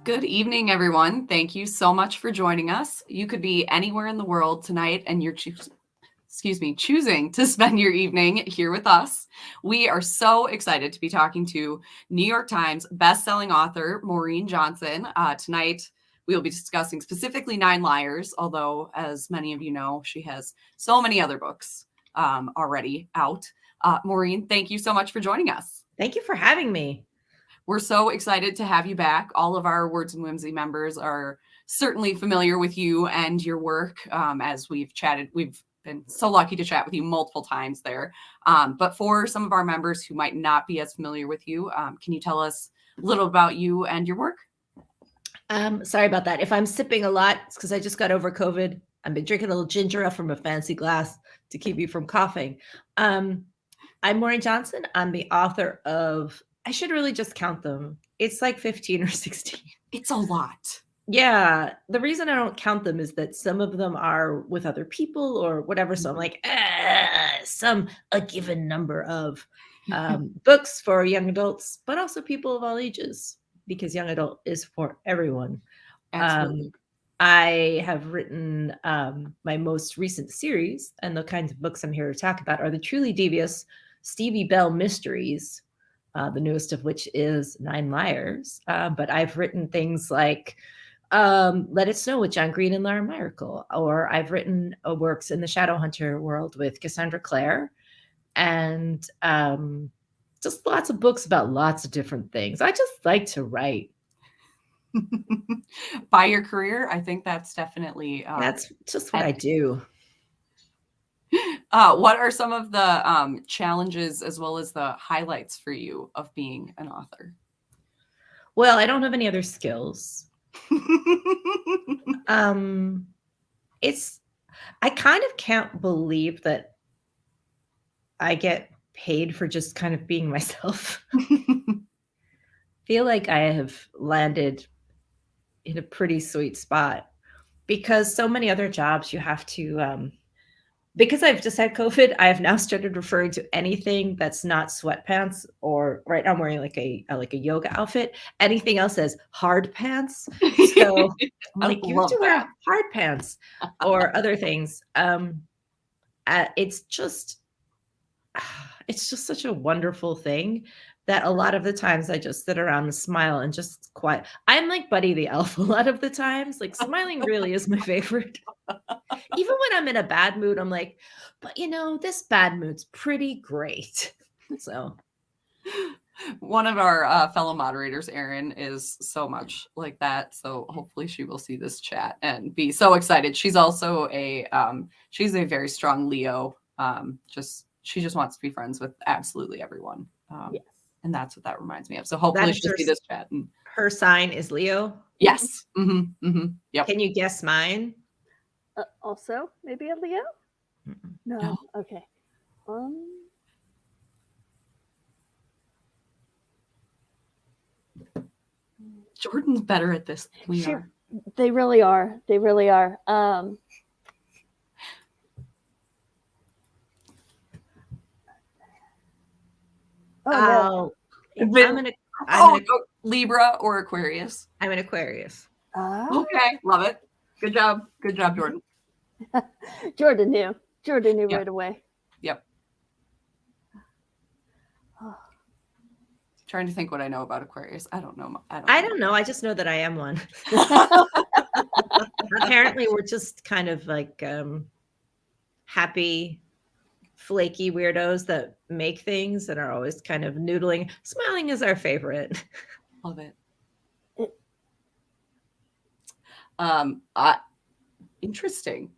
Good evening, everyone. Thank you so much for joining us. You could be anywhere in the world tonight and you're choosing to spend your evening here with us. We are so excited to be talking to New York Times bestselling author Maureen Johnson. Tonight, we will be discussing specifically 9 Liars, although, as many of you know, she has so many other books already out. Maureen, thank you so much for joining us. Thank you for having me. We're so excited to have you back. All of our Words and Whimsy members are certainly familiar with you and your work. As we've chatted, we've been so lucky to chat with you multiple times there. But for some of our members who might not be as familiar with you, can you tell us a little about you and your work? Sorry about that. If I'm sipping a lot, it's because I just got over COVID. I've been drinking a little ginger ale from a fancy glass to keep me from coughing. I'm Maureen Johnson. I'm the author of, I should really just count them. It's like 15 or 16. It's a lot. Yeah. The reason I don't count them is that some of them are with other people or whatever. So I'm like, a given number of books for young adults, but also people of all ages, because young adult is for everyone. Absolutely. I have written my most recent series, and the kinds of books I'm here to talk about are the truly devious Stevie Bell mysteries, the newest of which is 9 Liars. But I've written things like Let It Snow with John Green and Laura Myracle, or I've written works in the Shadowhunter world with Cassandra Clare, and just lots of books about lots of different things. I just like to write. By your career, I think that's definitely that's just what I do. What are some of the challenges as well as the highlights for you of being an author? Well, I don't have any other skills. I kind of can't believe that I get paid for just kind of being myself. Feel like I have landed in a pretty sweet spot, because so many other jobs you have to because I've just had COVID, I have now started referring to anything that's not sweatpants, or right now I'm wearing like a yoga outfit. Anything else as hard pants. So I'm like, you have to wear hard pants or other things. It's just such a wonderful thing that a lot of the times I just sit around and smile and just quiet. I'm like Buddy the Elf a lot of the times. Like, smiling really is my favorite. Even when I'm in a bad mood, I'm like, but this bad mood's pretty great. So one of our fellow moderators, Erin, is so much like that. So hopefully she will see this chat and be so excited. She's also she's a very strong Leo. She just wants to be friends with absolutely everyone. Yes. And that's what that reminds me of. So hopefully she'll see this chat. And her sign is Leo? Yes. Mm-hmm. Mm-hmm. Yep. Can you guess mine? Also, maybe a Leo? No. Okay. Jordan's better at this than we are. They really are. They really are. No. I'm Libra or Aquarius. I'm an Aquarius. Okay, love it. Good job, Jordan. Jordan knew right away. Yep. Trying to think what I know about Aquarius. I don't know. I don't know. I just know that I am one. Apparently, we're just kind of like happy, flaky weirdos that make things and are always kind of noodling. Smiling is our favorite. Love it. Interesting.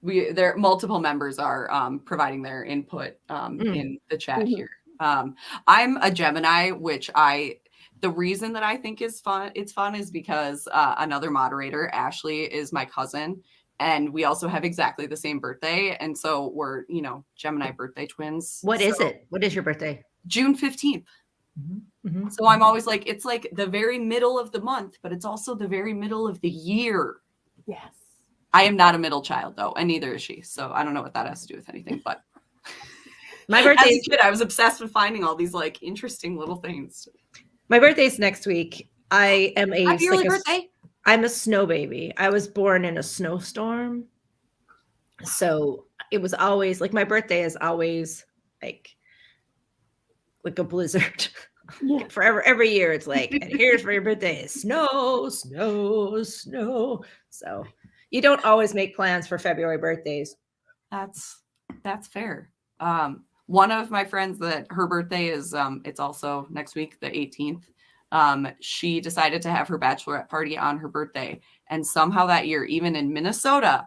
Multiple members are providing their input in the chat here. I'm a Gemini, which the reason that I think it's fun is because another moderator, Ashley, is my cousin, and we also have exactly the same birthday, and so we're Gemini birthday twins. What is it? What is your birthday? June 15th. Mm-hmm. So I'm always like, it's like the very middle of the month, but it's also the very middle of the year. Yes. I am not a middle child though, and neither is she. So I don't know what that has to do with anything, but my birthday as a kid, I was obsessed with finding all these like interesting little things. My birthday's next week. I am Happy early birthday. I'm a snow baby. I was born in a snowstorm. So it was always like my birthday is always like a blizzard. Yeah. Forever, every year it's like, and here's for your birthday, snow, snow, snow. So you don't always make plans for February birthdays. That's fair. One of my friends that her birthday is it's also next week, the 18th. She decided to have her bachelorette party on her birthday. And somehow that year, even in Minnesota,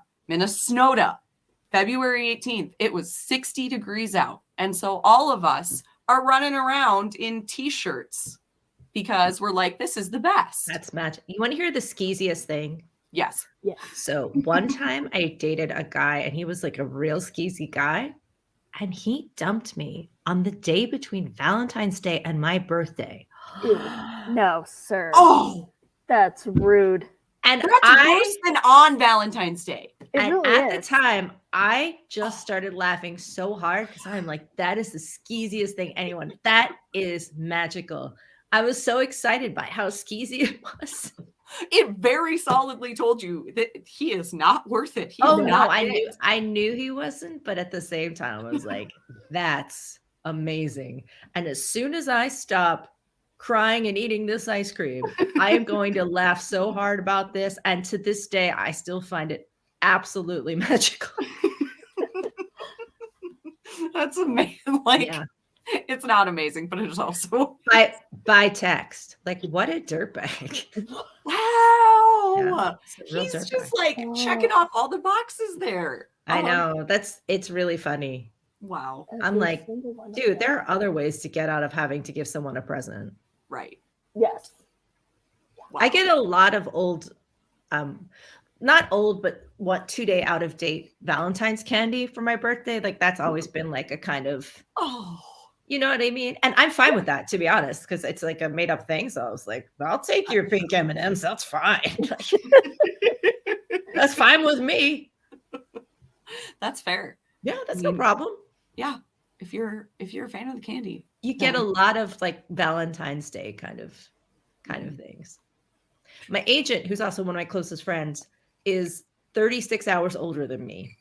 February 18th, it was 60 degrees out. And so all of us are running around in t-shirts because we're like, this is the best. That's magic. You want to hear the skeeziest thing? Yes. Yeah. So one time I dated a guy and he was like a real skeezy guy. And he dumped me on the day between Valentine's Day and my birthday. Ew. No, sir. Oh, That's rude. And that's worse than on Valentine's Day. It and really at is. the time, I just started laughing so hard because I'm like, that is the skeeziest thing anyone. That is magical. I was so excited by how skeezy it was. It very solidly told you that he is not worth it. He Oh is no, not I knew he wasn't, but at the same time, I was like, that's amazing. And as soon as I stop crying and eating this ice cream, I am going to laugh so hard about this. And to this day, I still find it absolutely magical. That's amazing. Like, Yeah. it's not amazing, but it's also By text. Like, what a dirtbag. wow. Yeah, it's a real He's dirtbag. just like checking off all the boxes there. I know. It's really funny. Wow. I'm Every like, single one of dude, them. there are other ways to get out of having to give someone a present. Right. Yes. Wow. I get a lot of old, not old, but 2-day out of date Valentine's candy for my birthday. Like that's always been like a kind of, Oh. you know what I mean? And I'm fine with that, to be honest, because it's like a made up thing. So I was like, I'll take your pink M&Ms. That's fine. That's fine with me. That's fair. Yeah, that's I no mean, problem. Yeah. If you're a fan of the candy. You get a lot of like Valentine's Day kind of things. My agent, who's also one of my closest friends, is 36 hours older than me.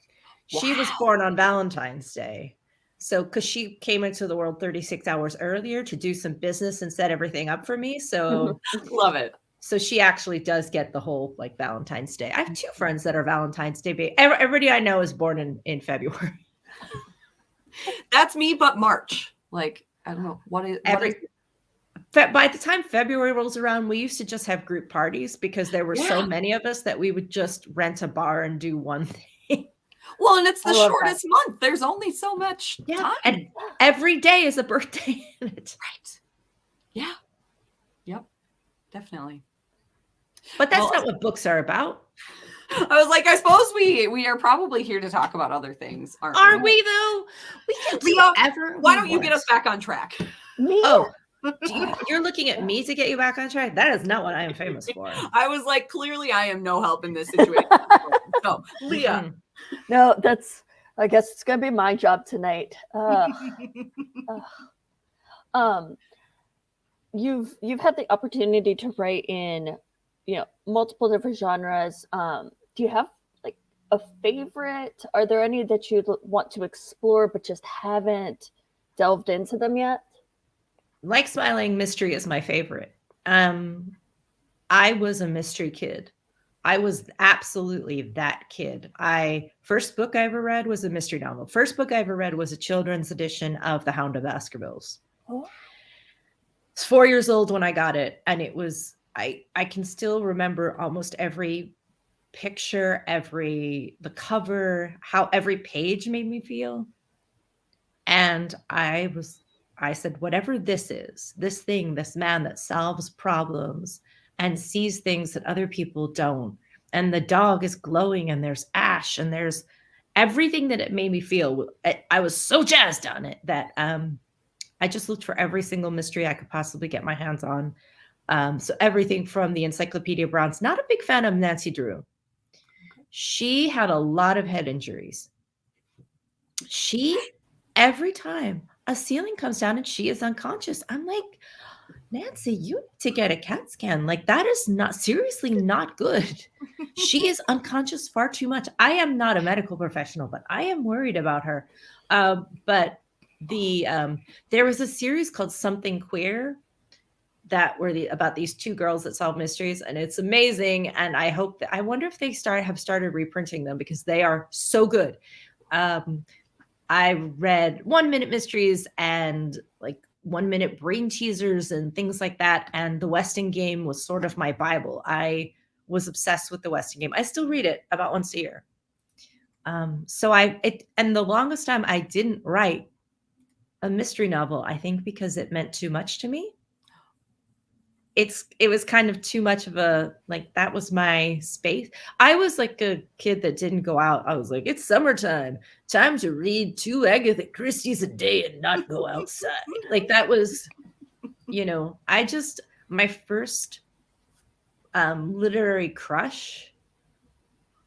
She was Wow. born on Valentine's Day. So, because she came into the world 36 hours earlier to do some business and set everything up for me. So, Love it. so she actually does get the whole like Valentine's Day. I have 2 friends that are Valentine's Day. Everybody I know is born in February. That's me, but March. Like, I don't know. What is By the time February rolls around, we used to just have group parties because there were so Yeah. many of us that we would just rent a bar and do one thing. well, and it's the I love shortest month. There's only so much time. And every day is a birthday in it. Right. Yeah. Yep. Definitely. But that's Well, not what books are about. I was like, I suppose we are probably here to talk about other things, aren't Are we though? We can do Leo, whatever. Why we don't you get want. us back on track? Me? Oh, you're looking at me to get you back on track? That is not what I am famous for. I was like, clearly I am no help in this situation. So, Leah. Mhm. No, I guess it's gonna be my job tonight. You've had the opportunity to write in, multiple different genres. Do you have like a favorite? Are there any that you want to explore but just haven't delved into them yet? Like Smiling, mystery is my favorite. I was a mystery kid. I was absolutely that kid. First book I ever read was a mystery novel. First book I ever read was a children's edition of The Hound of Baskervilles. Oh. I was 4 years old when I got it, and it was I can still remember almost every picture, the cover, how every page made me feel. And I said, whatever this is, this thing, this man that solves problems and sees things that other people don't. And the dog is glowing and there's ash and there's everything that it made me feel. I was so jazzed on it that I just looked for every single mystery I could possibly get my hands on. So everything from the Encyclopedia Browns, not a big fan of Nancy Drew. She had a lot of head injuries. Every time a ceiling comes down and she is unconscious, I'm like, Nancy, you need to get a CAT scan. Like, that is not seriously not good. She is unconscious far too much. I am not a medical professional, but I am worried about her. But there was a series called Something Queer that were about these two girls that solve mysteries, and it's amazing. And I wonder if they have started reprinting them, because they are so good. I read 1 Minute Mysteries and like 1 Minute Brain Teasers and things like that. And the Weston Game was sort of my Bible. I was obsessed with the Weston Game. I still read it about once a year. And the longest time I didn't write a mystery novel, I think because it meant too much to me. It was kind of too much of that was my space. I was like a kid that didn't go out. I was like, it's summertime, time to read 2 Agatha Christie's a day and not go outside. Like, that was, my first literary crush,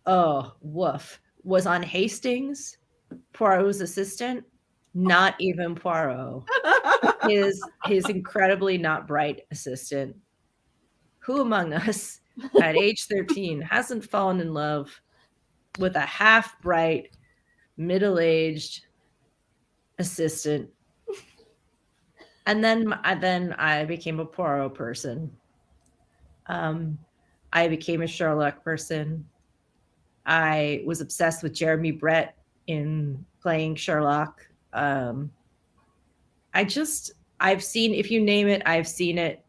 was on Hastings, Poirot's assistant. Not even Poirot. His incredibly not bright assistant. Who among us at age 13 hasn't fallen in love with a half bright, middle-aged assistant? And then I became a Poirot person. I became a Sherlock person. I was obsessed with Jeremy Brett in playing Sherlock. I've seen, if you name it, I've seen it,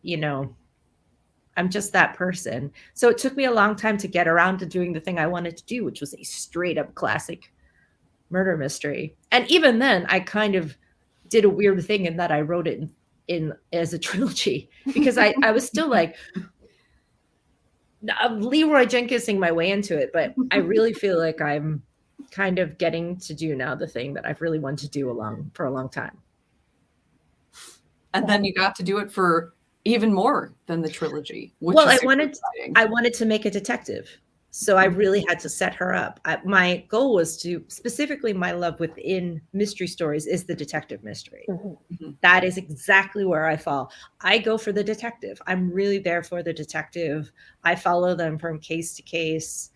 I'm just that person. So it took me a long time to get around to doing the thing I wanted to do, which was a straight up classic murder mystery. And even then I kind of did a weird thing in that I wrote it in as a trilogy, because I was still like Leroy Jenkinsing my way into it. But I really feel like I'm kind of getting to do now the thing that I've really wanted to do for a long time. And then you got to do it for even more than the trilogy. I wanted to make a detective. So I really had to set her up. My goal was to, specifically my love within mystery stories is the detective mystery. Mm-hmm. That is exactly where I fall. I go for the detective. I'm really there for the detective. I follow them from case to case.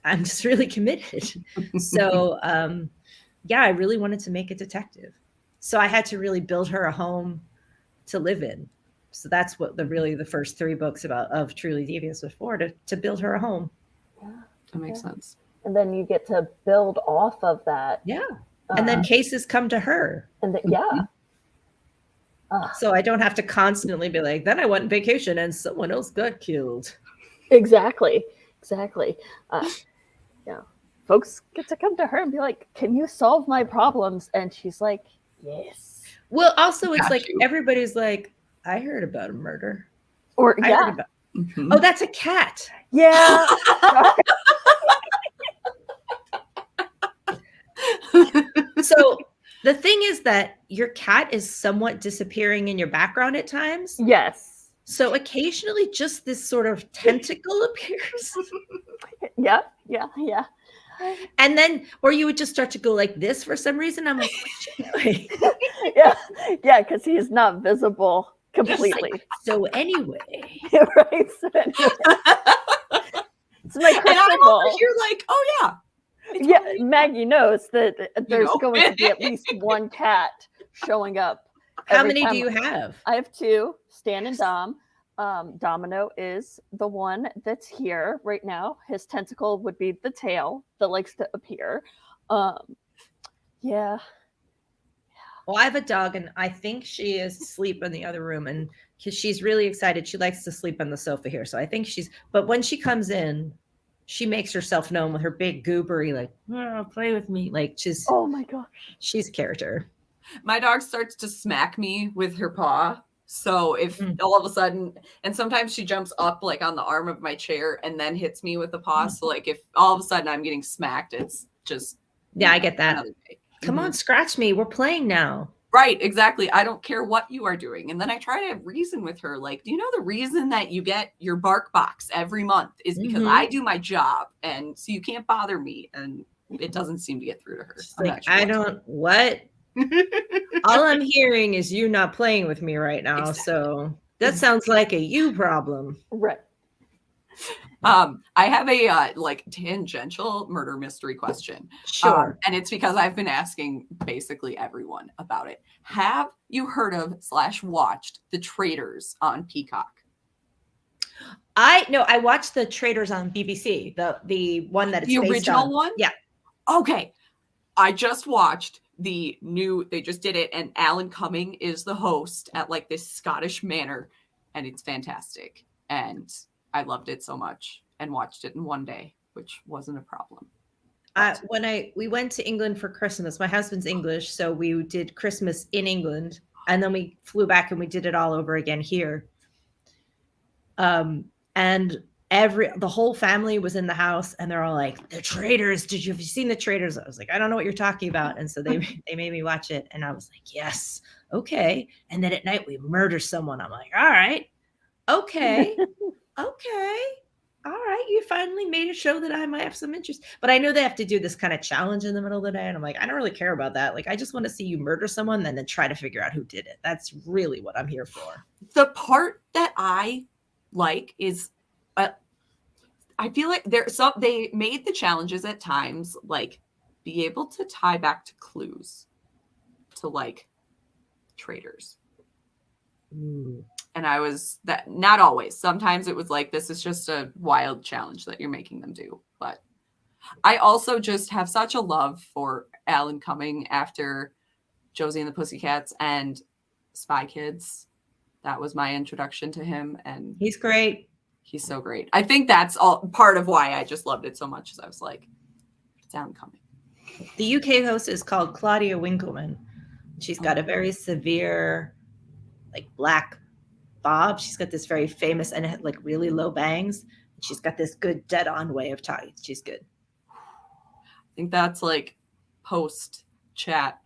I'm just really committed. So, I really wanted to make a detective. So I had to really build her a home to live in. So that's what the first 3 books of Truly Devious was for, to build her a home. Yeah, that makes sense. And then you get to build off of that. Yeah. And then cases come to her. And so I don't have to constantly be like, then I went on vacation and someone else got killed. Exactly. Folks get to come to her and be like, can you solve my problems? And she's like, yes. Well, also it's like everybody's like, I heard about a murder. Or oh, that's a cat. Yeah. So the thing is that your cat is somewhat disappearing in your background at times. Yes. So occasionally just this sort of tentacle appears. Yeah. And then, or you would just start to go like this for some reason. I'm like, what's she doing? Yeah, because he's not visible completely. Like, so anyway. Right? So anyway. It's my crystal. You're like, oh yeah. Yeah, Maggie knows that there's going to be at least one cat showing up. How many do you have? I have 2, Stan and Dom. Domino is the one that's here right now. His tentacle would be the tail that likes to appear. Yeah. Well, I have a dog, and I think she is asleep in the other room, and she's really excited. She likes to sleep on the sofa here, so I think but when she comes in, she makes herself known with her big goobery, like, oh, play with me. Like, oh my gosh. She's a character. My dog starts to smack me with her paw. So if all of a sudden, and sometimes she jumps up like on the arm of my chair and then hits me with the paw. So like if all of a sudden I'm getting smacked, it's just. Yeah, I get that. Come on, scratch me. We're playing now. Right, exactly. I don't care what you are doing. And then I try to reason with her. Like, do you know the reason that you get your bark box every month is because I do my job. And so you can't bother me. And it doesn't seem to get through to her. Like, what? All I'm hearing is you not playing with me right now. Exactly. So That sounds like a you problem. Right. I have a like tangential murder mystery question. Sure. And it's because I've been asking basically everyone about it. Have you heard of / watched The Traitors on Peacock? I watched The Traitors on BBC, the one that it's The based original on. one? Yeah. Okay. I just watched the new, they just did it, and Alan Cumming is the host at like this Scottish manor, and it's fantastic. And I loved it so much and watched it in one day, which wasn't a problem. When we went to England for Christmas, my husband's English, so we did Christmas in England, and then we flew back and we did it all over again here. And the whole family was in the house, and they're all like, "The Traitors! Have you seen The Traitors?" I was like, "I don't know what you're talking about," and so they made me watch it, and I was like, "Yes, okay." And then at night we murder someone. I'm like, "All right, okay, okay." All right, you finally made a show that I might have some interest. But I know they have to do this kind of challenge in the middle of the day. And I'm like, I don't really care about that. Like, I just want to see you murder someone and then try to figure out who did it. That's really what I'm here for. The part that I like is, I feel like they made the challenges at times, like, be able to tie back to clues to, like, traitors. Ooh. And I was that not always. Sometimes it was like, this is just a wild challenge that you're making them do. But I also just have such a love for Alan Cumming after Josie and the Pussycats and Spy Kids. That was my introduction to him. And he's great. He's so great. I think that's all part of why I just loved it so much, is I was like, it's Alan Cumming. The UK host is called Claudia Winkleman. She's got a very severe, like, black bob. She's got this very famous and like really low bangs. She's got this good dead-on way of talking. She's good. I think that's like post chat.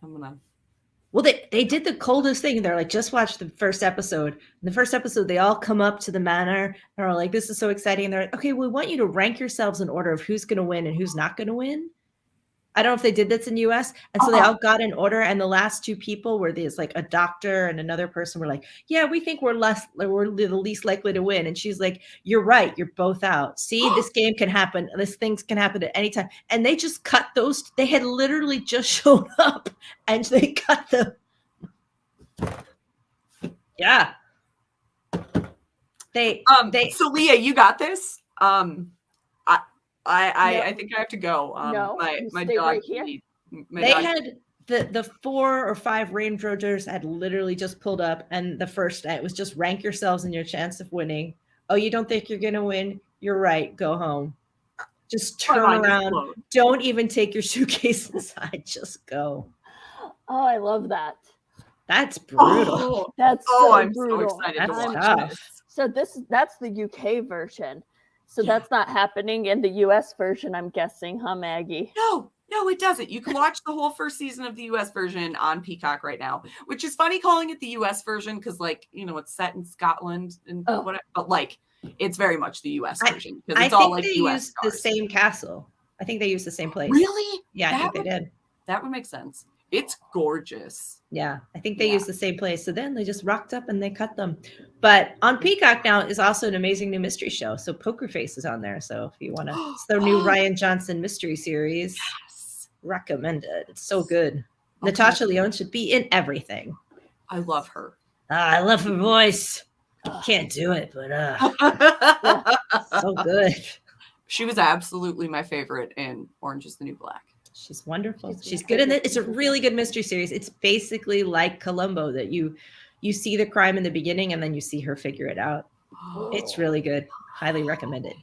Well, they did the coldest thing. They're like, just watch the first episode. In the first episode, they all come up to the manor and are like, this is so exciting. And they're like, okay, we want you to rank yourselves in order of who's going to win and who's not going to win. I don't know if they did this in the US. And so they all got in order. And the last two people were these, like, a doctor and another person were like, yeah, we think we're the least likely to win. And she's like, you're right. You're both out. See, this game can happen. This things can happen at any time. And they just cut those. They had literally just shown up and they cut them. Yeah. So Leah, you got this. I think I have to go. No, my stay dog. right here. They had the 4 or 5 Range Rovers had literally just pulled up, and the first it was just rank yourselves and your chance of winning. Oh, you don't think you're gonna win? You're right. Go home. Just turn around. Don't even take your suitcase inside. Just go. Oh, I love that. That's brutal. That's so I'm brutal. so excited That's to watch tough. this. So that's the UK version. So that's not happening in the US version, I'm guessing, huh, Maggie? No, it doesn't. You can watch the whole first season of the US version on Peacock right now, which is funny calling it the US version because, like, you know, it's set in Scotland and whatever, but like it's very much the US version because it's all like they US used stars. the same castle. I think they used the same place. Really? Yeah, I think they did. That would make sense. It's gorgeous. Yeah, I think they used the same place. So then they just rocked up and they cut them. But on Peacock now is also an amazing new mystery show. So Poker Face is on there. So if you want to, it's their new Ryan Johnson mystery series. Yes. Recommend it. It's so good. Okay. Natasha Lyonne should be in everything. I love her. I love her voice. Can't do it, but so good. She was absolutely my favorite in Orange is the New Black. She's wonderful. She's good in it. It's a really good mystery series. It's basically like Columbo, that you see the crime in the beginning and then you see her figure it out. It's really good. Highly recommended.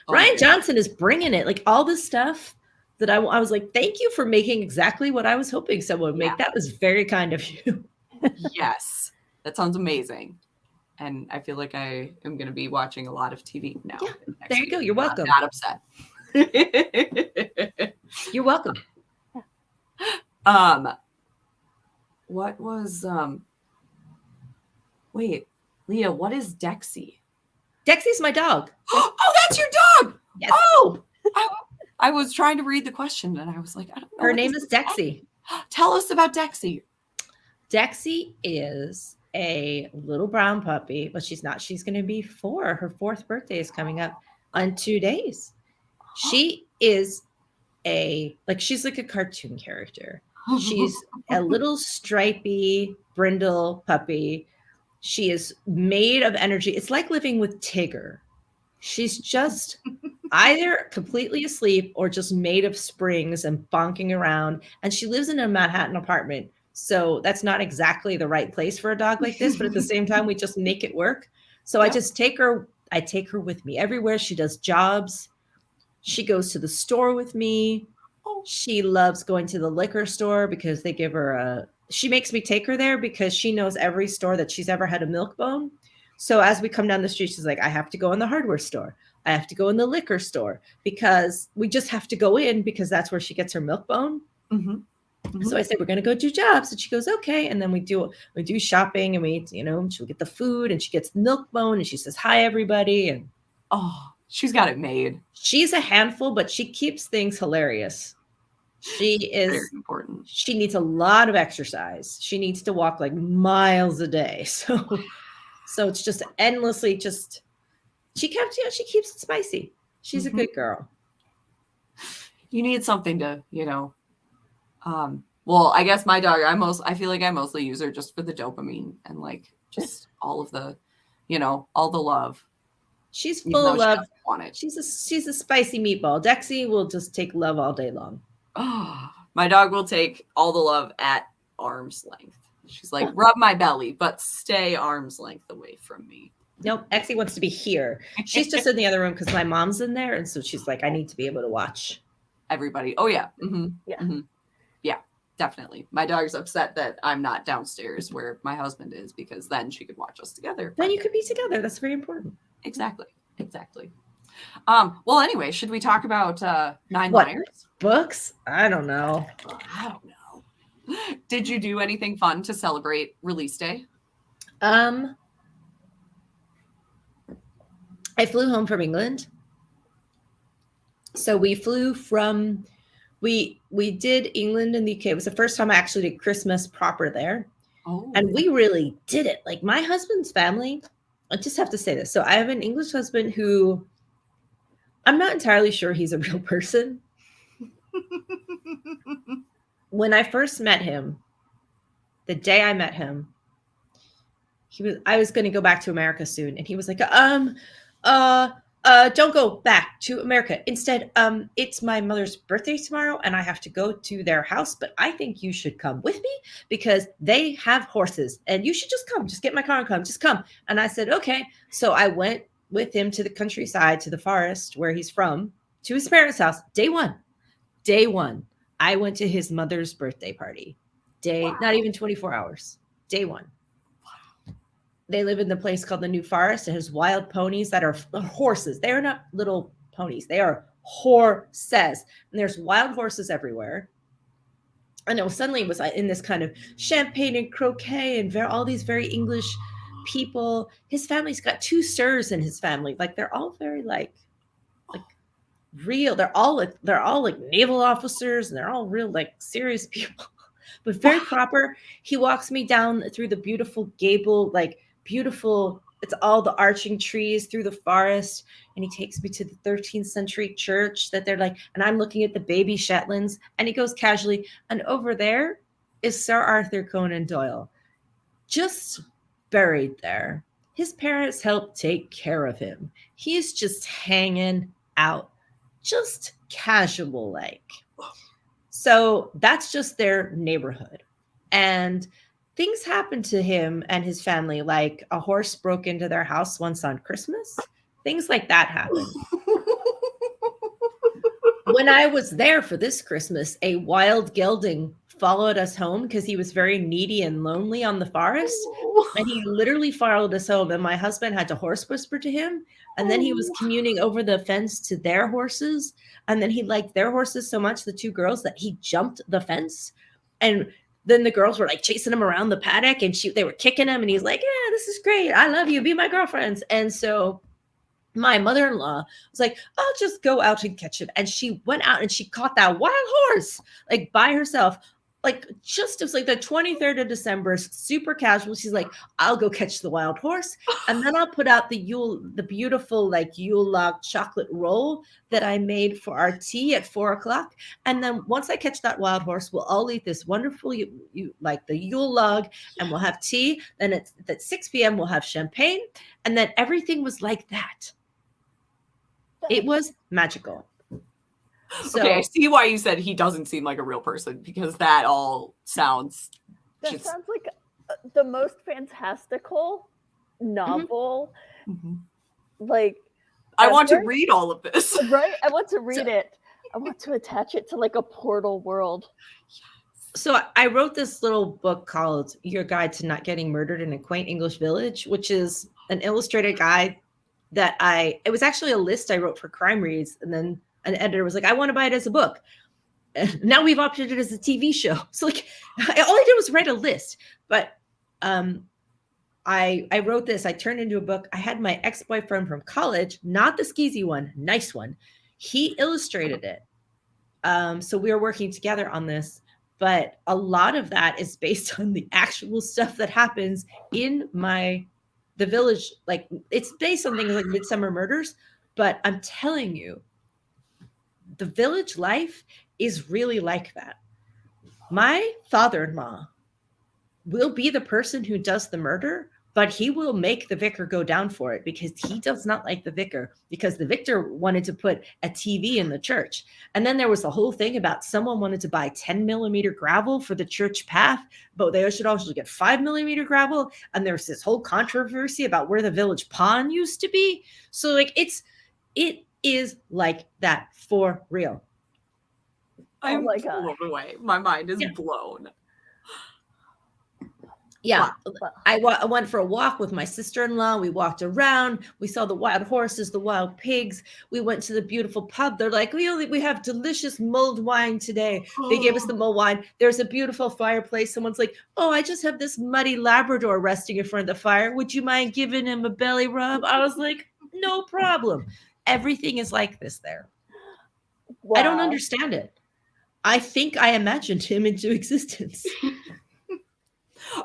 Ryan Johnson is bringing it. Like, all the stuff that I was like, thank you for making exactly what I was hoping someone would make. That was very kind of you. Yes. That sounds amazing. And I feel like I am going to be watching a lot of TV now. Yeah, there you go. You're welcome. I'm not upset. You're welcome. What was wait, Leah, what is Dexy? Dexy's my dog. Oh, that's your dog. Yes. Oh, I was trying to read the question and I was like, I don't know. Her name is Dexy. Tell us about Dexy. Dexy is a little brown puppy. Well, she's not. She's going to be 4. Her 4th birthday is coming up on 2 days. She is she's like a cartoon character. She's a little stripy brindle puppy. She is made of energy. It's like living with Tigger. She's just either completely asleep or just made of springs and bonking around. And she lives in a Manhattan apartment. So that's not exactly the right place for a dog like this, but at the same time, we just make it work. So I just take her with me everywhere. She does jobs. She goes to the store with me. She loves going to the liquor store because they give her she makes me take her there because she knows every store that she's ever had a milk bone. So as we come down the street, she's like, I have to go in the hardware store. I have to go in the liquor store because we just have to go in because that's where she gets her milk bone. Mm-hmm. Mm-hmm. So I said, we're going to go do jobs. And she goes, okay. And then we do shopping and she'll get the food and she gets milk bone and she says, hi, everybody. And she's got it made. She's a handful, but she keeps things hilarious. She is very important. She needs a lot of exercise. She needs to walk like miles a day. So it's just endlessly she keeps it spicy. She's a good girl. You need something to, well, I guess my dog, I feel like I mostly use her just for the dopamine and like just all of the, all the love. She's full of love. She's a spicy meatball. Dexy will just take love all day long. Oh, my dog will take all the love at arm's length. She's like, rub my belly, but stay arm's length away from me. Nope, Exy wants to be here. She's just in the other room because my mom's in there. And so she's like, I need to be able to watch everybody. Oh, yeah. Mm-hmm. Yeah. Mm-hmm. Yeah, definitely. My dog's upset that I'm not downstairs where my husband is because then she could watch us together. Then you could be together. That's very important. Exactly. Well, anyway, should we talk about Nine Liars? Books? I don't know. Did you do anything fun to celebrate release day? I flew home from England. So we flew from we did England and the UK. It was the first time I actually did Christmas proper there. Oh. And we really did it. Like my husband's family, I just have to say this. So I have an English husband who I'm not entirely sure he's a real person. When I first met him, the day I met him, I was going to go back to America soon. And he was like, don't go back to America. Instead, it's my mother's birthday tomorrow and I have to go to their house, but I think you should come with me because they have horses and you should just come, just get my car and come, just come. And I said, okay. So I went with him to the countryside, to the forest where he's from, to his parents' house. Day one, I went to his mother's birthday party. Not even 24 hours. Day one. They live in the place called the New Forest. It has wild ponies that are horses. They are not little ponies. They are horses. And there's wild horses everywhere. And suddenly it was in this kind of champagne and croquet and all these very English people. His family's got 2 sirs in his family. Like they're all very like real. They're all like naval officers and they're all real like serious people, but very proper. He walks me down through the beautiful gable, it's all the arching trees through the forest. And he takes me to the 13th century church that they're like, and I'm looking at the baby Shetlands and he goes casually. And over there is Sir Arthur Conan Doyle, just buried there. His parents helped take care of him. He's just hanging out, just casual like. So that's just their neighborhood. And things happened to him and his family, like a horse broke into their house once on Christmas. Things like that happened. When I was there for this Christmas, a wild gelding followed us home because he was very needy and lonely on the forest. And he literally followed us home. And my husband had to horse whisper to him. And then he was communing over the fence to their horses. And then he liked their horses so much, the 2 girls, that he jumped the fence. And then the girls were like chasing him around the paddock and they were kicking him. And he's like, yeah, this is great. I love you. Be my girlfriends. And so my mother-in-law was like, I'll just go out and catch him. And she went out and she caught that wild horse, like by herself like just, it was like the 23rd of December, super casual. She's like, I'll go catch the wild horse. And then I'll put out the beautiful like Yule log chocolate roll that I made for our tea at 4:00. And then once I catch that wild horse, we'll all eat this wonderful, you like the Yule log, and we'll have tea. Then at 6 p.m. we'll have champagne. And then everything was like that. It was magical. So, okay, I see why you said he doesn't seem like a real person, because that all sounds That sounds like the most fantastical novel. Mm-hmm. Like, I want to read all of this. Right? I want to read it. I want to attach it to like a portal world. So I wrote this little book called Your Guide to Not Getting Murdered in a Quaint English Village, which is an illustrated guide that it was actually a list I wrote for Crime Reads, and then an editor was like, I want to buy it as a book. And now we've opted it as a TV show. So like, all I did was write a list. But I wrote this. I turned into a book. I had my ex-boyfriend from college, not the skeezy one, nice one. He illustrated it. So we were working together on this. But a lot of that is based on the actual stuff that happens in the village. Like, it's based on things like Midsummer Murders. But I'm telling you, the village life is really like that. My father-in-law will be the person who does the murder, but he will make the vicar go down for it, because he does not like the vicar, because the vicar wanted to put a TV in the church. And then there was a whole thing about someone wanted to buy 10mm gravel for the church path, but they should also get 5mm gravel. And there was this whole controversy about where the village pond used to be. So like, it is like that for real. I'm blown away. My mind is blown. Yeah. I went for a walk with my sister-in-law. We walked around. We saw the wild horses, the wild pigs. We went to the beautiful pub. They're like, we have delicious mulled wine today. They gave us the mulled wine. There's a beautiful fireplace. Someone's like, oh, I just have this muddy Labrador resting in front of the fire. Would you mind giving him a belly rub? I was like, no problem. Everything is like this there. Wow. I don't understand it. I think I imagined him into existence.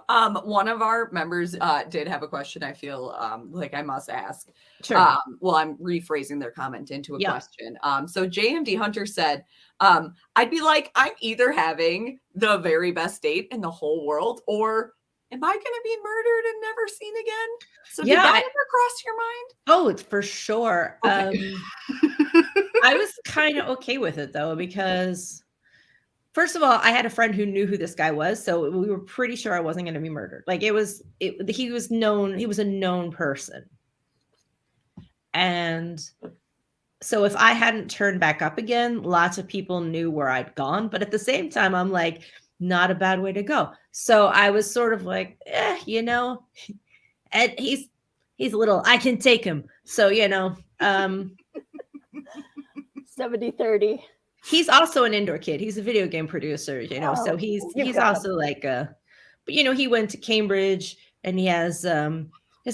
One of our members did have a question I feel like I must ask. Sure. Well, I'm rephrasing their comment into a question. So JMD Hunter said, I'd be like, I'm either having the very best date in the whole world, or am I going to be murdered and never seen again? So did that ever cross your mind? Oh, it's for sure. Okay. I was kind of okay with it though, because first of all, I had a friend who knew who this guy was, so we were pretty sure I wasn't going to be murdered. Like, he was known. He was a known person. And so if I hadn't turned back up again, lots of people knew where I'd gone. But at the same time, I'm like, not a bad way to go. So I was sort of like, and he's a little, I can take him. So, 70-30. He's also an indoor kid. He's a video game producer, so he's also like but he went to Cambridge, and he has a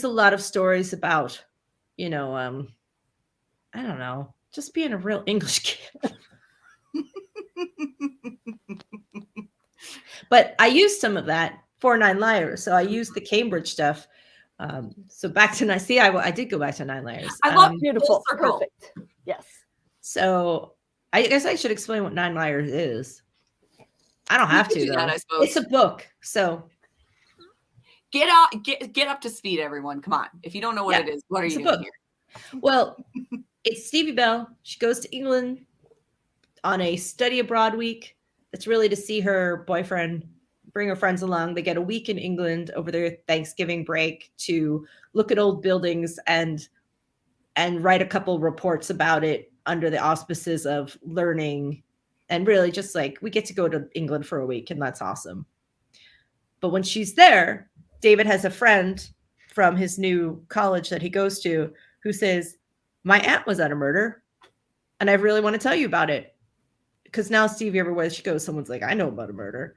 lot of stories about, I don't know, just being a real English kid. But I used some of that for 9 Liars. So I used the Cambridge stuff. So back to I did go back to 9 Liars. I love beautiful. Perfect. Yes. So I guess I should explain what 9 Liars is. I don't have to, though. That, I suppose. It's a book. So get up to speed, everyone. Come on. If you don't know what it is, what are you doing here? Well, it's Stevie Bell. She goes to England on a study abroad week. It's really to see her boyfriend, bring her friends along. They get a week in England over their Thanksgiving break to look at old buildings and write a couple reports about it under the auspices of learning. And really just like, we get to go to England for a week, and that's awesome. But when she's there, David has a friend from his new college that he goes to who says, my aunt was at a murder, and I really want to tell you about it. Because now Stevie, everywhere she goes, someone's like, I know about a murder.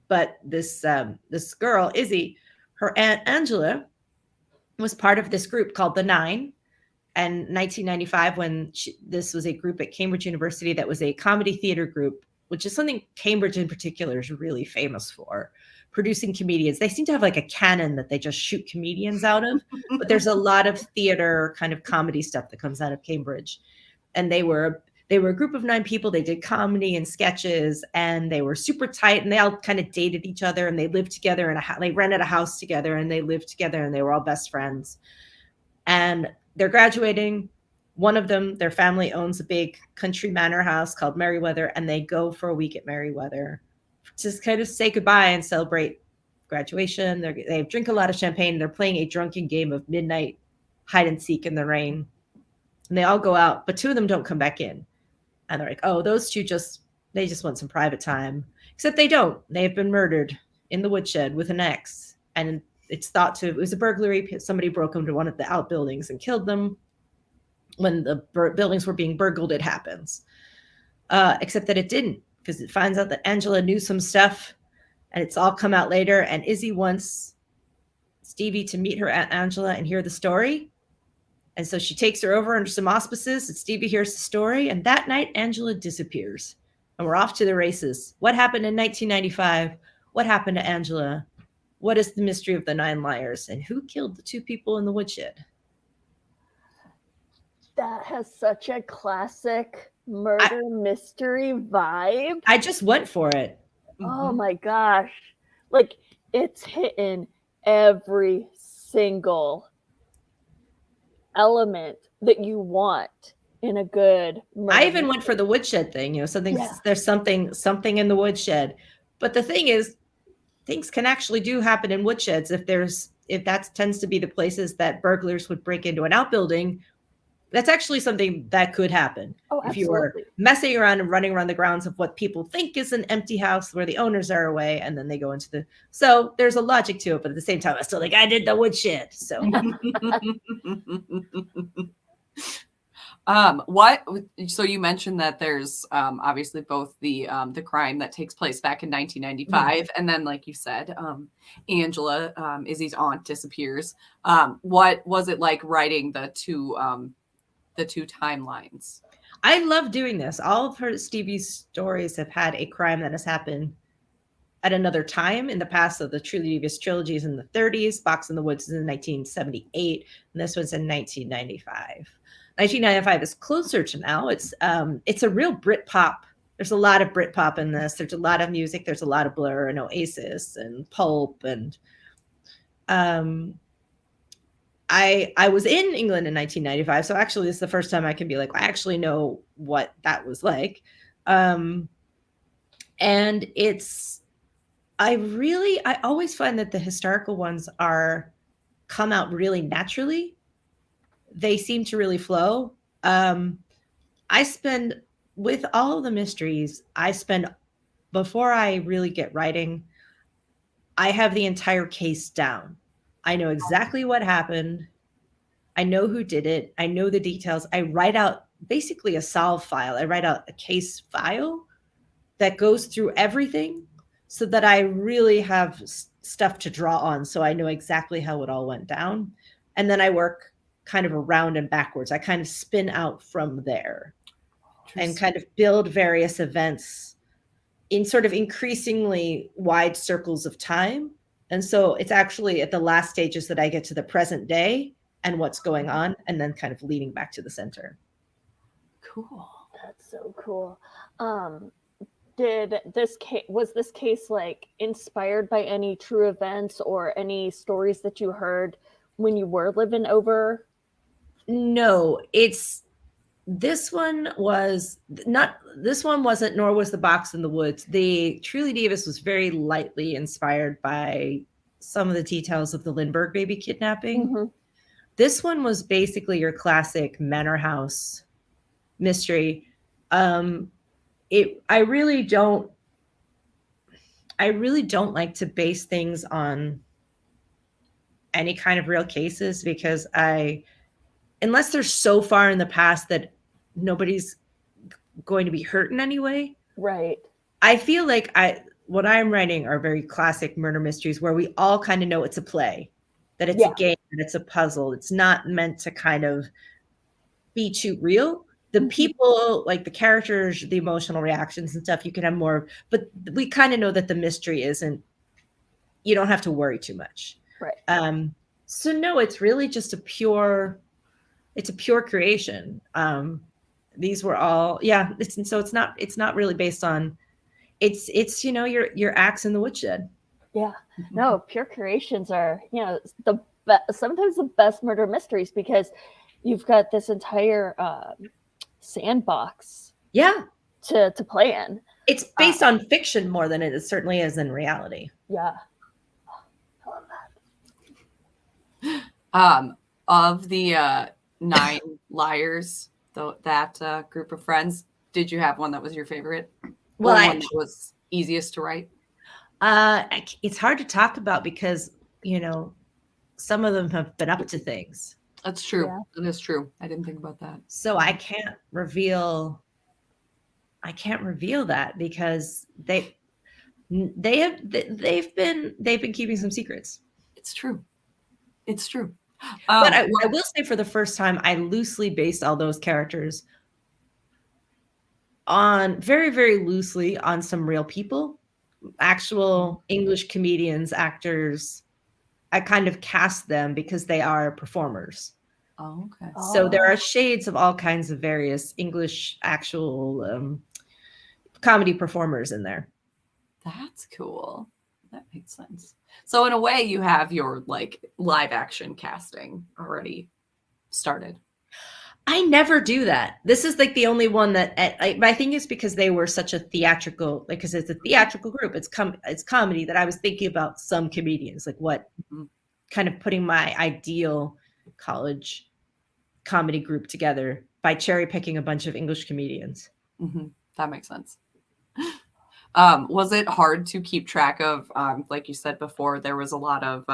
But this girl, Izzy, her aunt Angela, was part of this group called the 9. And 1995, when this was a group at Cambridge University that was a comedy theater group which is something Cambridge in particular is really famous for, producing comedians. They seem to have like a cannon that they just shoot comedians out of, but there's a lot of theater kind of comedy stuff that comes out of Cambridge. And they were a group of 9 people. They did comedy and sketches, and they were super tight, and they all kind of dated each other, and they lived together they rented a house together, and they lived together, and they were all best friends. And they're graduating. One of them, their family owns a big country manor house called Merriweather, and they go for a week at Merriweather to kind of say goodbye and celebrate graduation. They drink a lot of champagne. They're playing a drunken game of midnight hide and seek in the rain. And they all go out, but 2 of them don't come back in. And they're like, oh, those 2 they just want some private time. Except they don't. They have been murdered in the woodshed with an axe. And it's thought it was a burglary. Somebody broke into one of the outbuildings and killed them. When the buildings were being burgled, it happens. Except that it didn't, because it finds out that Angela knew some stuff, and it's all come out later. And Izzy wants Stevie to meet her Aunt Angela and hear the story. And so she takes her over under some auspices, and Stevie hears the story. And that night, Angela disappears. And we're off to the races. What happened in 1995? What happened to Angela? What is the mystery of the 9 liars? And who killed the 2 people in the woodshed? That has such a classic murder mystery vibe. I just went for it. Oh my gosh. Like, it's hitting every single element that you want in a good murder. I even went for the woodshed thing, there's something in the woodshed. But the thing is, things can actually do happen in woodsheds if that tends to be the places that burglars would break into an outbuilding. That's actually something that could happen. Oh, if you were messing around and running around the grounds of what people think is an empty house where the owners are away, and then they go into so there's a logic to it, but at the same time, I still like, I did the woodshed. So so you mentioned that there's obviously both the crime that takes place back in 1995, and then, like you said, Angela, Izzy's aunt, disappears. What was it like writing the two timelines? I love doing this. All of Stevie's stories have had a crime that has happened at another time in the past. So the Truly Devious trilogy is in the 30s, Box in the Woods is in 1978, and this one's in 1995. 1995 is closer to now. It's a real Britpop. There's a lot of Britpop in this. There's a lot of music. There's a lot of Blur and Oasis and Pulp. And I was in England in 1995. So actually, this is the first time I can be like, I actually know what that was like. And I always find that the historical ones come out really naturally. They seem to really flow. With all of the mysteries, before I really get writing, I have the entire case down. I know exactly what happened. I know who did it. I know the details. I write out basically a solve file. I write out a case file that goes through everything so that I really have stuff to draw on. So I know exactly how it all went down. And then I work kind of around and backwards. I kind of spin out from there and kind of build various events in sort of increasingly wide circles of time. And so it's actually at the last stages that I get to the present day and what's going on, and then kind of leading back to the center. Cool. That's so cool. Was this case like inspired by any true events or any stories that you heard when you were living over? No, this one wasn't, nor was the Box in the Woods. The Truly Davis was very lightly inspired by some of the details of the Lindbergh baby kidnapping. Mm-hmm. This one was basically your classic manor house mystery. I really don't like to base things on any kind of real cases, because unless they're so far in the past that nobody's going to be hurt in any way. Right. I feel like what I'm writing are very classic murder mysteries where we all kind of know it's a play, that it's a game, that it's a puzzle. It's not meant to kind of be too real. The Mhm. people, like the characters, the emotional reactions and stuff, you can have more, but we kind of know that the mystery isn't, you don't have to worry too much. Right. So no, it's really just it's a pure creation. These were all, yeah, it's not really based on, it's your axe in the woodshed. Yeah. No, pure creations are, sometimes the best murder mysteries because you've got this entire sandbox Yeah, to play in. it's based on fiction more than it certainly is in reality. Yeah. I love that. Of the 9 liars, that group of friends, did you have one that was your favorite? Well, Or one that was easiest to write? it's hard to talk about because some of them have been up to things, That's true. Yeah. That is true. I didn't think about that. so I can't reveal that because they've been keeping some secrets. It's true. It's true. But I will say, for the first time, I loosely based all those characters on very, very loosely on some real people, actual English comedians, actors. I kind of cast them because they are performers. Oh, okay. So there are shades of all kinds of various English actual comedy performers in there. That's cool. That makes sense. So in a way, you have your like live action casting already started. I never do that. This is like the only one that I think it's because they were such a theatrical, like, because it's a theatrical group. It's comedy, that I was thinking about some comedians, like what kind of putting my ideal college comedy group together by cherry picking a bunch of English comedians. Mm-hmm. That makes sense. Was it hard to keep track of, like you said before, there was a lot of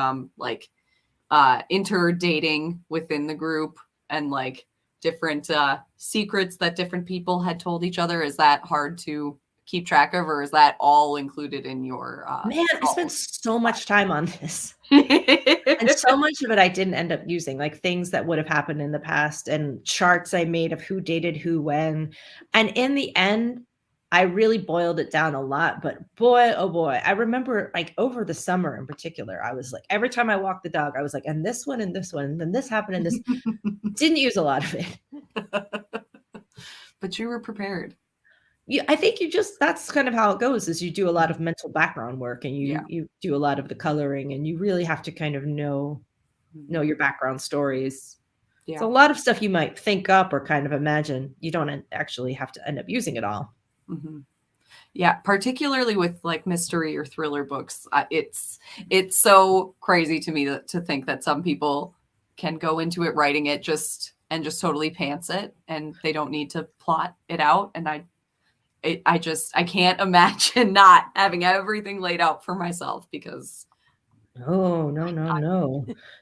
interdating within the group and like different secrets that different people had told each other? Is that hard to keep track of, or is that all included in your Man, I spent so much time on this. And so much of it I didn't end up using, like things that would have happened in the past and charts I made of who dated who when. And in the end, I really boiled it down a lot. But boy, oh boy, I remember like over the summer in particular, I was like, every time I walked the dog, I was like, and this one, and then this happened, and this. Didn't use a lot of it. But you were prepared. Yeah, I think that's kind of how it goes, is you do a lot of mental background work, and you do a lot of the coloring, and you really have to kind of know your background stories. Yeah. So a lot of stuff you might think up or kind of imagine, you don't actually have to end up using it all. Mm-hmm. Yeah, particularly with like mystery or thriller books, it's so crazy to me to think that some people can go into it writing it just totally pants it, and they don't need to plot it out. And I can't imagine not having everything laid out for myself, because no.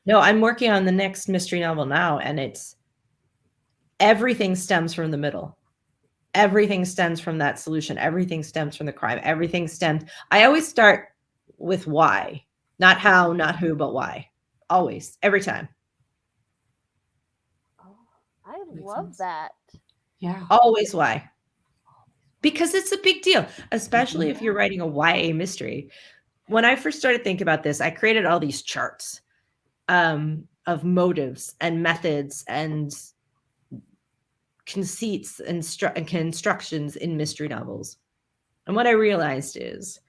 No, I'm working on the next mystery novel now, and it's everything stems from the middle. Everything stems from that solution. Everything stems from the crime. I always start with why, not how, not who, but why. Always, every time. Oh, I love that. Yeah. Always why. Because it's a big deal, especially if you're writing a YA mystery. When I first started thinking about this, I created all these charts of motives and methods and conceits and constructions in mystery novels. And what I realized is,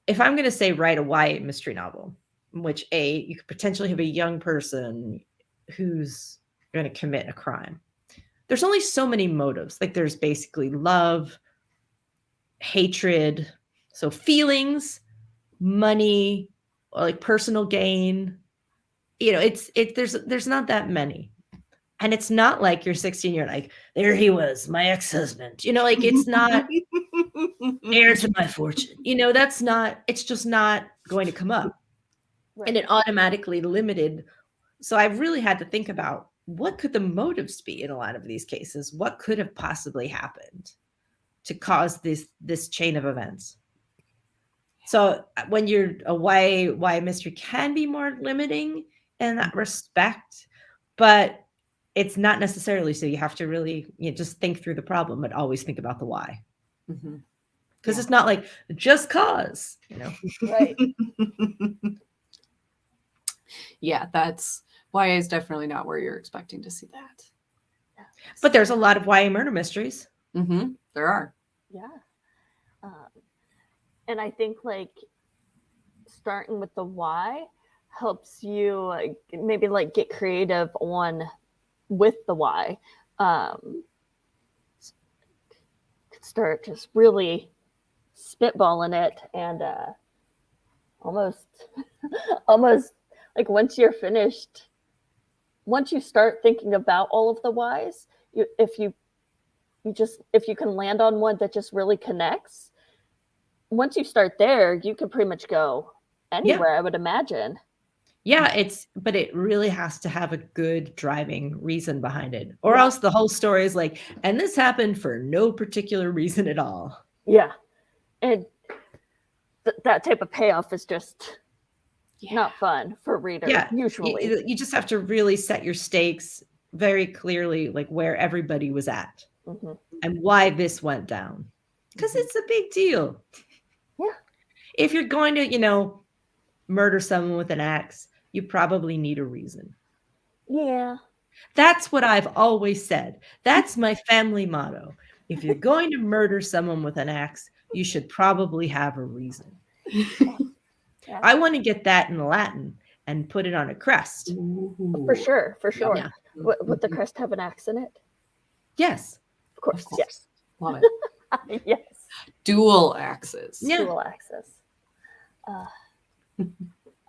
if I'm going to say write a YA mystery novel, in which you could potentially have a young person who's going to commit a crime, there's only so many motives. Like, there's basically love, hatred, so feelings, money, or like personal gain. There's not that many. And it's not like you're 16, you're like, there he was, my ex-husband. Like, it's not heir to my fortune. It's just not going to come up. Right. And it automatically limited. So I really had to think about, what could the motives be in a lot of these cases? What could have possibly happened to cause this chain of events? So when you're why mystery can be more limiting in that respect, but it's not necessarily so. You have to really just think through the problem, but always think about the why. Mhm. Because it's not like just cause, Right. Yeah, that's YA is definitely not where you're expecting to see that. But there's a lot of YA murder mysteries. There are. Yeah. And I think like starting with the why helps you maybe like get creative on with the why. Start just really spitballing it and almost like once you're finished, once you start thinking about all of the whys, if you can land on one that just really connects, once you start there, you can pretty much go anywhere, I would imagine. Yeah, but it really has to have a good driving reason behind it. Or else the whole story is like, and this happened for no particular reason at all. Yeah. And that type of payoff is just not fun for readers, usually. You just have to really set your stakes very clearly, like where everybody was at and why this went down. Because it's a big deal. Yeah. If you're going to, murder someone with an axe, you probably need a reason. Yeah. That's what I've always said. That's my family motto. If you're going to murder someone with an axe, you should probably have a reason. Yeah. I want to get that in Latin and put it on a crest. For sure. Yeah. Would the crest have an axe in it? Yes. Of course. Yes. Love it. Yes. Dual axes. Yeah. Dual axes.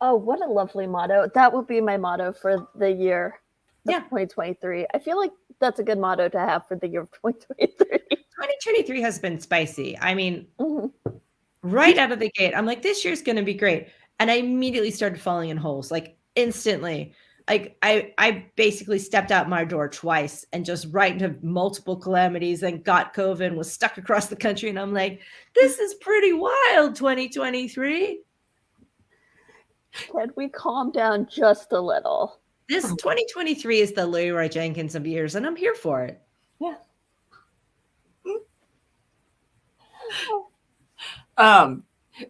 Oh, what a lovely motto. That would be my motto for the year of 2023. I feel like that's a good motto to have for the year of 2023. 2023 has been spicy. I mean, right out of the gate, I'm like, this year's going to be great. And I immediately started falling in holes, like instantly. Like I basically stepped out my door twice and just right into multiple calamities and got COVID and was stuck across the country. And I'm like, this is pretty wild, 2023. Can we calm down just a little? This 2023 is the Leroy Jenkins of years, and I'm here for it. Yeah.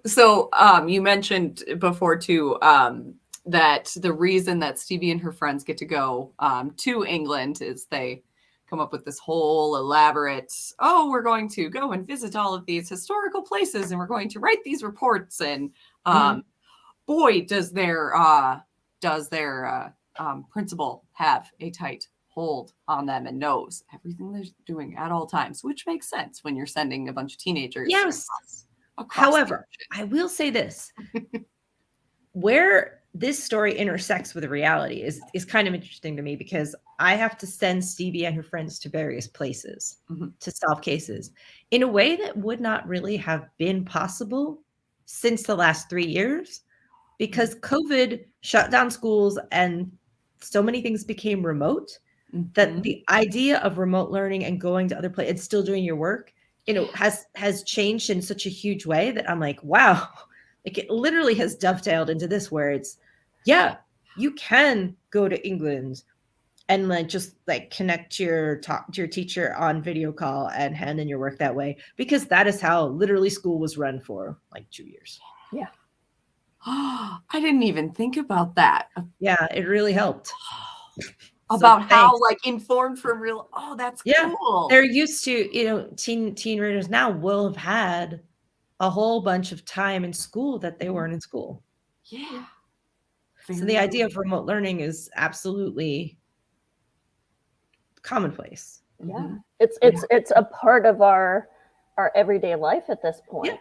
So you mentioned before too that the reason that Stevie and her friends get to go to England is they come up with this whole elaborate, we're going to go and visit all of these historical places and we're going to write these reports, and boy, does their principal have a tight hold on them and knows everything they're doing at all times, which makes sense when you're sending a bunch of teenagers. Yes. Across However, I will say this. Where this story intersects with reality is kind of interesting to me, because I have to send Stevie and her friends to various places to solve cases in a way that would not really have been possible since the last 3 years, because COVID shut down schools and so many things became remote that the idea of remote learning and going to other places and still doing your work, has changed in such a huge way that I'm like, wow, like it literally has dovetailed into this where it's, you can go to England and like just like connect to your teacher on video call and hand in your work that way, because that is how literally school was run for like 2 years. Yeah. I didn't even think about that. Yeah, it really helped. About how like informed from real. Oh, that's cool. They're used to, teen readers now will have had a whole bunch of time in school that they weren't in school. Yeah. So the idea of remote learning is absolutely commonplace. Yeah. It's a part of our everyday life at this point. Yeah.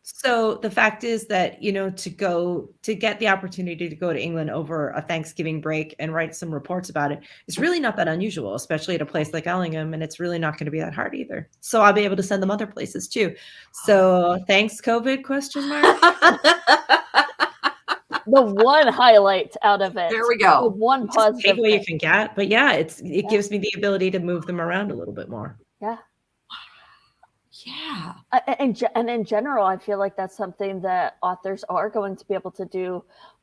So the fact is that, to get the opportunity to go to England over a Thanksgiving break and write some reports about it is really not that unusual, especially at a place like Ellingham. And it's really not going to be that hard either. So I'll be able to send them other places too. So thanks, COVID ? The one highlight out of it. There we go. The one positive takeaway you can get. But it gives me the ability to move them around a little bit more. Yeah. Yeah. And in general, I feel like that's something that authors are going to be able to do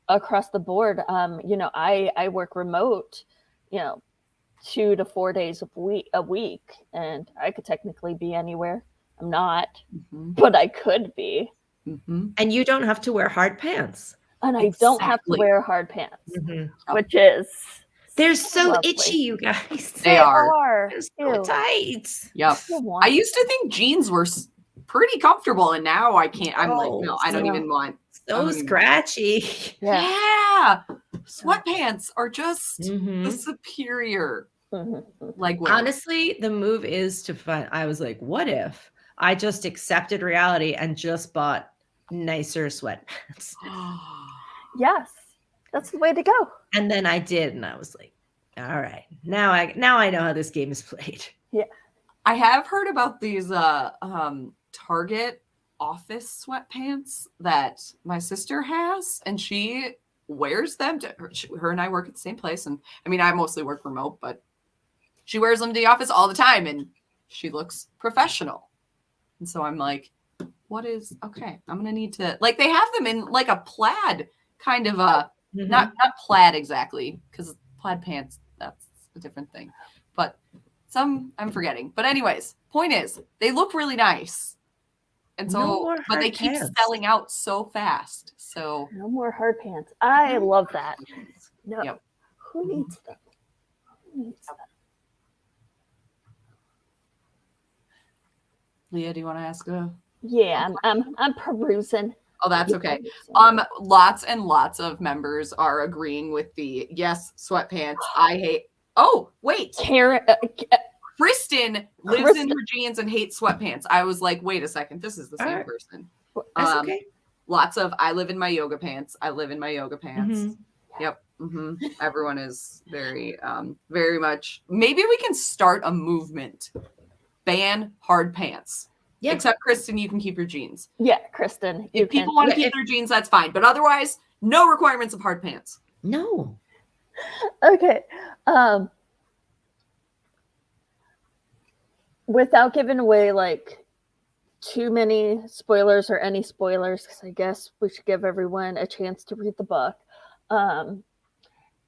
across the board. I work remote, 2 to 4 days a week, and I could technically be anywhere. I'm not, but I could be. And you don't have to wear hard pants. And I don't have to wear hard pants, which is they're so lovely. itchy, you guys. They are. They're so tight. Yep. I used to think jeans were pretty comfortable, and now I can't. I'm like, no, I don't even want. So scratchy. Yeah. Sweatpants are just the superior. Like, honestly, the move is to find. I was like, what if I just accepted reality and just bought nicer sweatpants? Yes, that's the way to go. And then I did, and I was like, all right, now I know how this game is played. Yeah. I have heard about these Target office sweatpants that my sister has, and she wears them to her and I work at the same place. And I mean, I mostly work remote, but she wears them to the office all the time, and she looks professional. And so I'm like, okay, I'm going to need to, like, they have them in like a plaid kind of not plaid exactly, because plaid pants, that's a different thing, but some I'm forgetting. But anyways, point is, they look really nice. And so, but they keep selling out so fast. So no more hard pants. I love that. No, who needs them? Who needs them? Leah, do you want to ask? Yeah, I'm perusing. Oh, that's okay. Lots and lots of members are agreeing with the yes, sweatpants. I hate. Oh, wait. Kristen lives in her jeans and hates sweatpants. I was like, wait a second, this is the same person. That's okay. Lots of I live in my yoga pants. Yep. Everyone is very, very much. Maybe we can start a movement. Ban hard pants. Yeah. Except Kristen, you can keep your jeans. Yeah, Kristen. If people want to keep their jeans, that's fine. But otherwise, no requirements of hard pants. No. Okay. Without giving away like too many spoilers or any spoilers, because I guess we should give everyone a chance to read the book.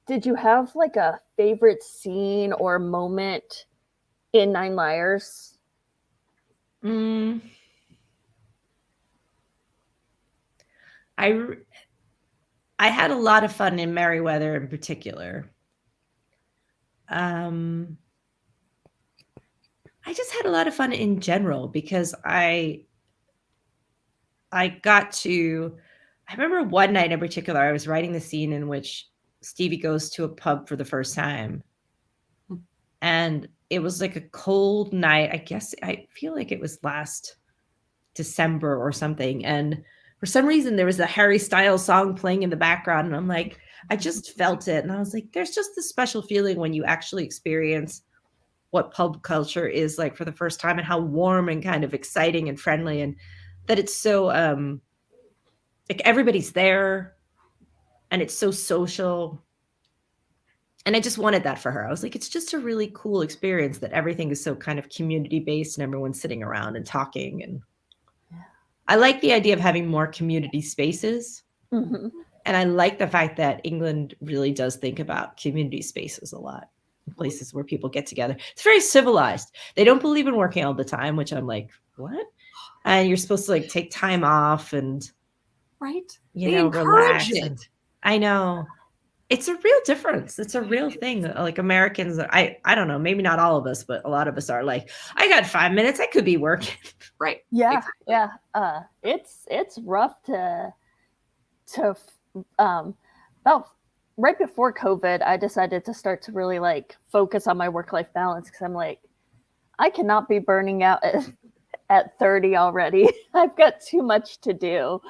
Did you have like a favorite scene or moment in Nine Liars? I had a lot of fun in Merryweather in particular. I just had a lot of fun in general because I remember one night in particular, I was writing the scene in which Stevie goes to a pub for the first time. And it was like a cold night. I guess I feel like it was last December or something. And for some reason, there was a Harry Styles song playing in the background. And I'm like, I just felt it. And I was like, there's just this special feeling when you actually experience what pub culture is like for the first time and how warm and kind of exciting and friendly. And that it's so, like everybody's there and it's so social. And I just wanted that for her. I was like, it's just a really cool experience that everything is so kind of community based and everyone's sitting around and talking. And I like the idea of having more community spaces. And I like the fact that England really does think about community spaces a lot, places where people get together. It's very civilized. They don't believe in working all the time, which I'm like, what? And you're supposed to like take time off and, you know, relax. I know. It's a real difference. It's a real thing. Like Americans, I don't know, maybe not all of us, but a lot of us are like, I got 5 minutes. I could be working. Right. Yeah. Exactly. Yeah. It's rough to about right before COVID, I decided to start to really like focus on my work-life balance. Cause I'm like, I cannot be burning out at 30 already. I've got too much to do.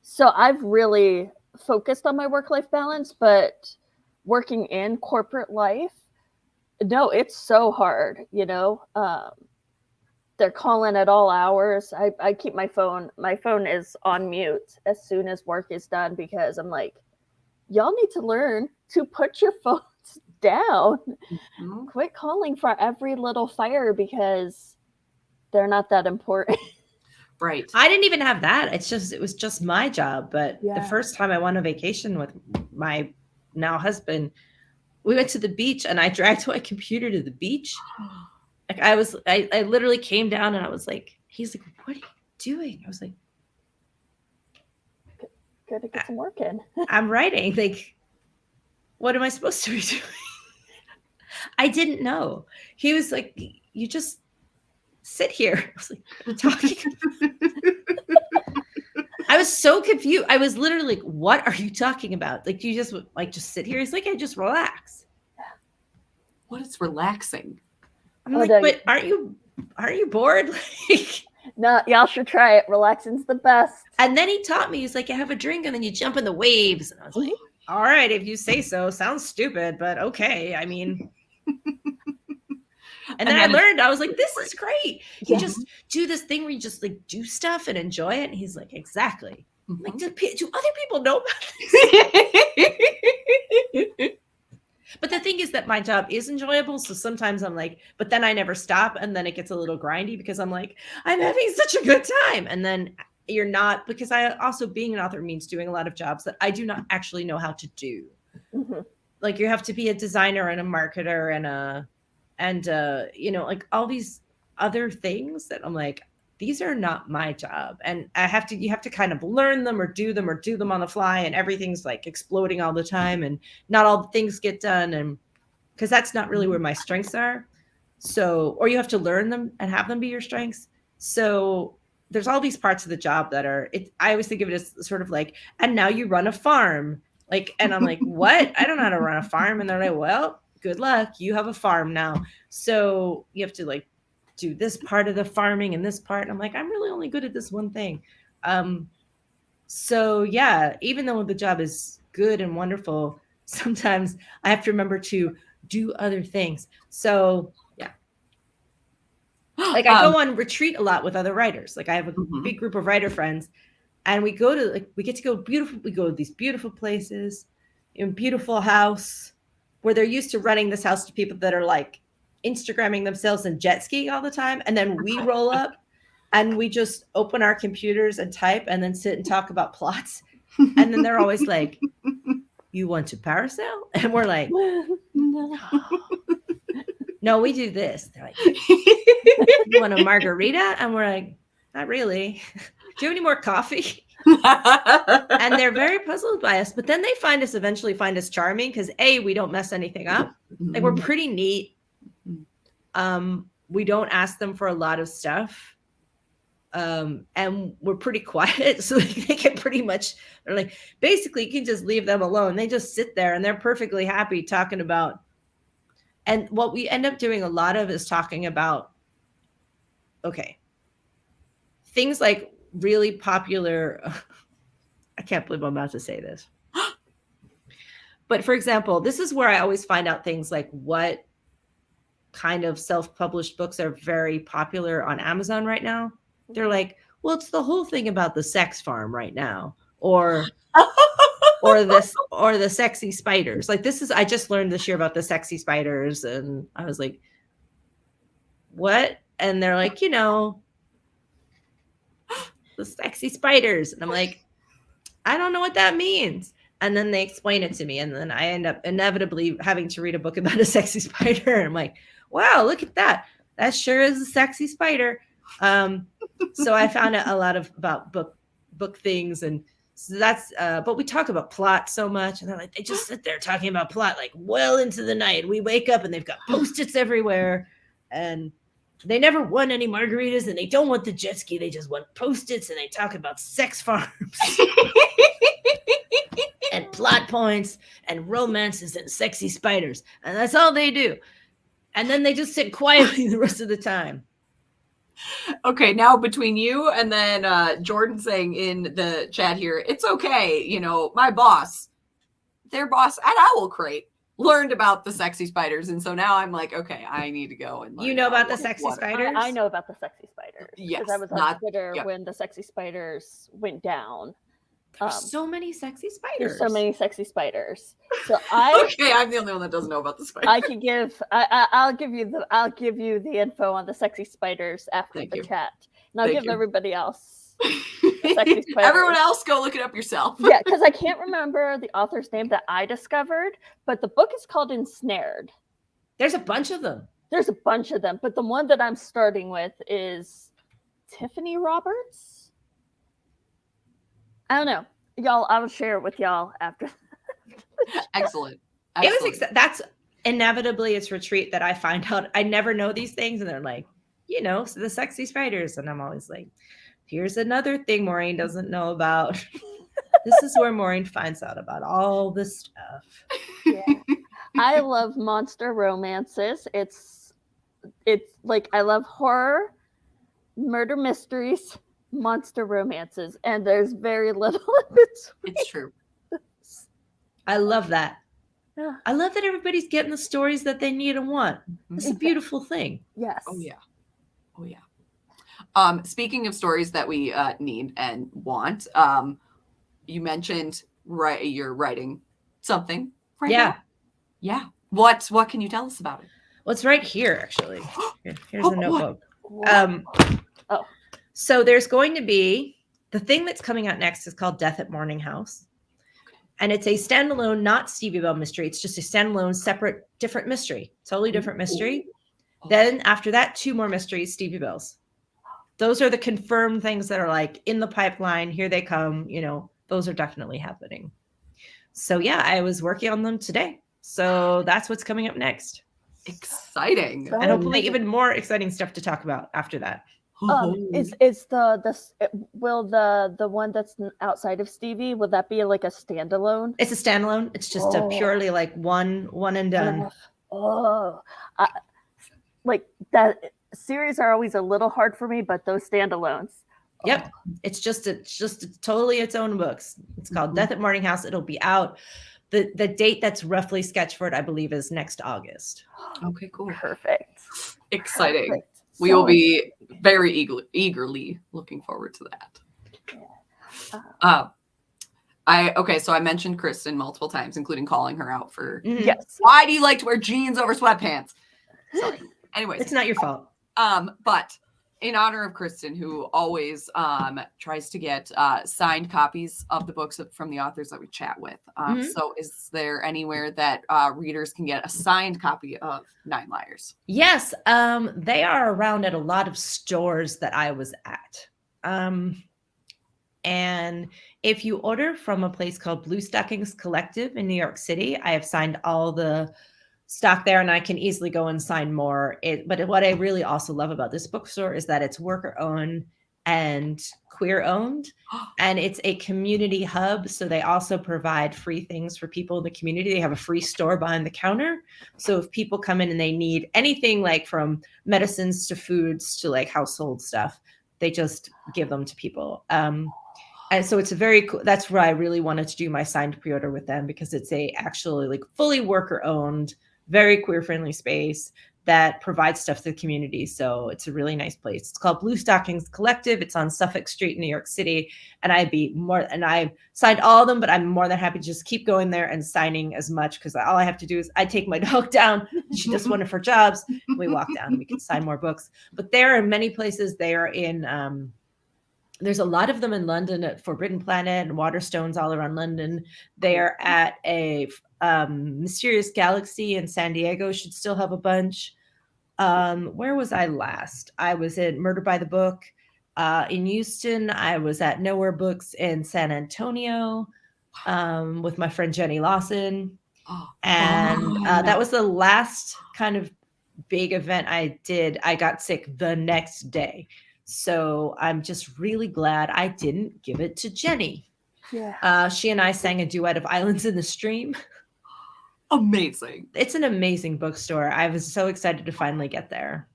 So I've really focused on my work-life balance, but working in corporate life, no, it's so hard, you know. They're calling at all hours. I keep my phone is on mute as soon as work is done because I'm like, y'all need to learn to put your phones down. Quit calling for every little fire because they're not that important. Right. I didn't even have that. It was just my job. But the first time I went on vacation with my now husband, we went to the beach and I dragged my computer to the beach. Like I literally came down and I was like, he's like, what are you doing? I was like, Gotta get some work in. I'm writing. Like, what am I supposed to be doing? I didn't know. He was like, you just sit here. I was like, I'm talking. I was so confused. I was literally like, what are you talking about? Like, you just like just sit here? He's like, I just relax. What is relaxing? I'm like, but aren't you bored? Like, no, y'all should try it. Relaxing's the best. And then he taught me, he's like, you have a drink and then you jump in the waves. And I was like, all right, if you say so. Sounds stupid, but okay. I mean, and then I learned, I was like, this is great. You just do this thing where you just like do stuff and enjoy it. And he's like, exactly. Mm-hmm. Like, do other people know about this? But the thing is that my job is enjoyable. So sometimes I'm like, but then I never stop. And then it gets a little grindy because I'm like, I'm having such a good time. And then you're not, because I also, being an author means doing a lot of jobs that I do not actually know how to do. Mm-hmm. Like, you have to be a designer and a marketer and you know, like all these other things that I'm like, these are not my job. And you have to kind of learn them or do them on the fly. And everything's like exploding all the time. And not all the things get done. And because that's not really where my strengths are. So, or you have to learn them and have them be your strengths. So there's all these parts of the job that are, I always think of it as sort of like, and now you run a farm. Like, and I'm like, what? I don't know how to run a farm. And they're like, well, good luck. You have a farm now. So you have to like do this part of the farming and this part. And I'm like, I'm really only good at this one thing. So yeah, even though the job is good and wonderful, sometimes I have to remember to do other things. So yeah. Like I go on retreat a lot with other writers. Like I have a big group of writer friends and we get to go we go to these beautiful places in beautiful house where they're used to running this house to people that are like Instagramming themselves and jet skiing all the time. And then we roll up and we just open our computers and type and then sit and talk about plots. And then they're always like, you want to parasail? And we're like, no, we do this. They're like, you want a margarita? And we're like, not really. Do you have any more coffee? And they're very puzzled by us. But then they eventually find us charming because we don't mess anything up. Like we're pretty neat. We don't ask them for a lot of stuff. And we're pretty quiet. So they can they're like, basically you can just leave them alone. They just sit there and they're perfectly happy talking about. And what we end up doing a lot of is talking about, things like really popular. I can't believe I'm about to say this. But for example, this is where I always find out things like what kind of self-published books are very popular on Amazon right now. They're like, well, it's the whole thing about the sex farm right now, or the sexy spiders. Like I just learned this year about the sexy spiders, and I was like, what? And they're like, the sexy spiders, and I'm like, I don't know what that means. And then they explain it to me, and then I end up inevitably having to read a book about a sexy spider. And I'm like, wow, look at that. That sure is a sexy spider. So I found out a lot about book things. And so that's, but we talk about plot so much. And they're like, they just sit there talking about plot like well into the night. We wake up and they've got Post-its everywhere. And they never won any margaritas and they don't want the jet ski. They just want Post-its and they talk about sex farms. And plot points and romances and sexy spiders. And that's all they do. And then they just sit quietly the rest of the time. Okay, now between you and then Jordan saying in the chat here, it's okay. My boss, their boss at OwlCrate learned about the sexy spiders. And so now I'm like, okay, I need to go and learn about the sexy spiders? I know about the sexy spiders. Yes. Because I was on Twitter when the sexy spiders went down. There's so many sexy spiders. There's so many sexy spiders. So okay, I'm the only one that doesn't know about the spiders. I can give. I'll give you the info on the sexy spiders after the chat, and I'll give everybody else Sexy Spiders. Everyone else, go look it up yourself. Yeah, because I can't remember the author's name that I discovered, but the book is called Ensnared. There's a bunch of them. There's a bunch of them, but the one that I'm starting with is Tiffany Roberts. I don't know. Y'all, I will share it with y'all after. Excellent. It was that's inevitably it's retreat that I find out. I never know these things, and they're like, so the sexy spiders, and I'm always like, here's another thing Maureen doesn't know about. This is where Maureen finds out about all this stuff. Yeah. I love monster romances. It's like I love horror, murder mysteries, monster romances, and there's very little in between. It's true. I love that. Yeah. I love that everybody's getting the stories that they need and want. It's a beautiful thing. Yes. Oh yeah. Speaking of stories that we need and want, you mentioned you're writing something right now. Yeah. What can you tell us about it? Well, it's right here, actually. Here's a notebook. Oh. So there's going to be, the thing that's coming out next is called Death at Morning House. And it's a standalone, not Stevie Bell mystery. It's just a standalone, separate, different mystery. Totally different mystery. Then after that, 2 more mysteries, Stevie Bells. Those are the confirmed things that are like in the pipeline. Here they come. Those are definitely happening. So yeah, I was working on them today. So that's what's coming up next. Exciting. And hopefully even more exciting stuff to talk about after that. Is will the one that's outside of Stevie, will that be like a standalone? It's a standalone. It's just a purely like one and done. Like that series are always a little hard for me, but those standalones. Yep. It's just totally its own books. It's called Death at Morning House. It'll be out. The date that's roughly sketched for it, I believe, is next August. Okay, cool. Perfect. Exciting. Perfect. We will be very eagerly looking forward to that. So I mentioned Kristen multiple times, including calling her out for Yes. Why do you like to wear jeans over sweatpants? Sorry. Anyways, it's not your fault. But in honor of Kristen, who always tries to get signed copies of the books from the authors that we chat with. So is there anywhere that readers can get a signed copy of Nine Liars? Yes. They are around at a lot of stores that I was at. And if you order from a place called Blue Stockings Collective in New York City, I have signed all the stock there, and I can easily go and sign more. But what I really also love about this bookstore is that it's worker owned and queer owned, and it's a community hub. So they also provide free things for people in the community. They have a free store behind the counter. So if people come in and they need anything, like from medicines to foods to like household stuff, they just give them to people. And so it's a very cool, that's where I really wanted to do my signed pre-order with them, because it's a actually like fully worker owned, very queer friendly space that provides stuff to the community. So it's a really nice place. It's called Blue Stockings Collective. It's on Suffolk Street in New York City. And I signed all of them, but I'm more than happy to just keep going there and signing as much, because all I have to do is I take my dog down. She does one of her jobs. We walk down and we can sign more books. But there are many places. They are in, there's a lot of them in London at Forbidden Planet and Waterstones all around London. They are at a Mysterious Galaxy in San Diego, should still have a bunch. Where was I last? I was at Murder by the Book in Houston. I was at Nowhere Books in San Antonio with my friend Jenny Lawson. And that was the last kind of big event I did. I got sick the next day. So I'm just really glad I didn't give it to Jenny. Yeah. She and I sang a duet of Islands in the Stream. Amazing. It's an amazing bookstore. I was so excited to finally get there.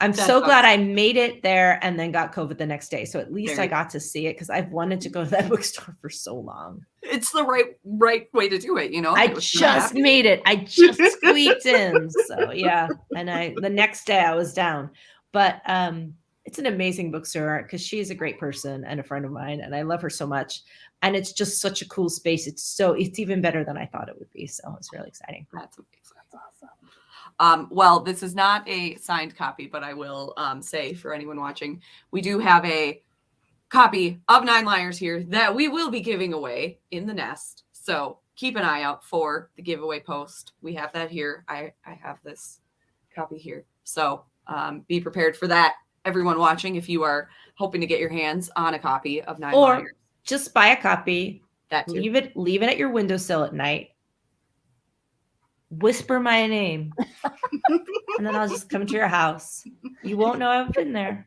I'm so glad I made it there and then got COVID the next day. So at least I got to see it, because I've wanted to go to that bookstore for so long. It's the right way to do it, you know? I just made it. I just squeaked in. So yeah. And the next day I was down. But it's an amazing bookstore, because she is a great person and a friend of mine, and I love her so much. And it's just such a cool space. It's even better than I thought it would be. So it's really exciting. That's amazing. That's awesome. Well, this is not a signed copy, but I will say for anyone watching, we do have a copy of 9 Liars here that we will be giving away in the nest. So keep an eye out for the giveaway post. We have that here. I have this copy here. So be prepared for that. Everyone watching, if you are hoping to get your hands on a copy of 9 Liars. Or just buy a copy. That too. Leave it at your windowsill at night. Whisper my name. And then I'll just come to your house. You won't know I've been there.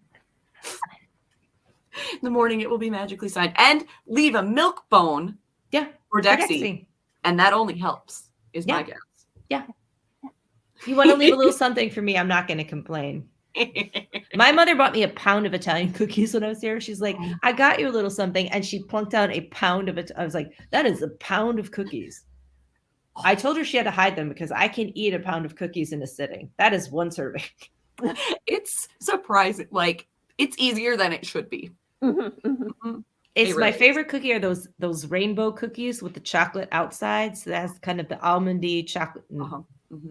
In the morning, it will be magically signed. And leave a milk bone for Dexy. And that only helps, is my guess. Yeah. If you want to leave a little something for me, I'm not going to complain. My mother bought me a pound of Italian cookies when I was here. She's like, I got you a little something. And she plunked down a pound of it. I was like, that is a pound of cookies. I told her she had to hide them because I can eat a pound of cookies in a sitting. That is one serving. It's surprising. Like, it's easier than it should be. It's my favorite cookie are those rainbow cookies with the chocolate outside. So that's kind of the almondy chocolate.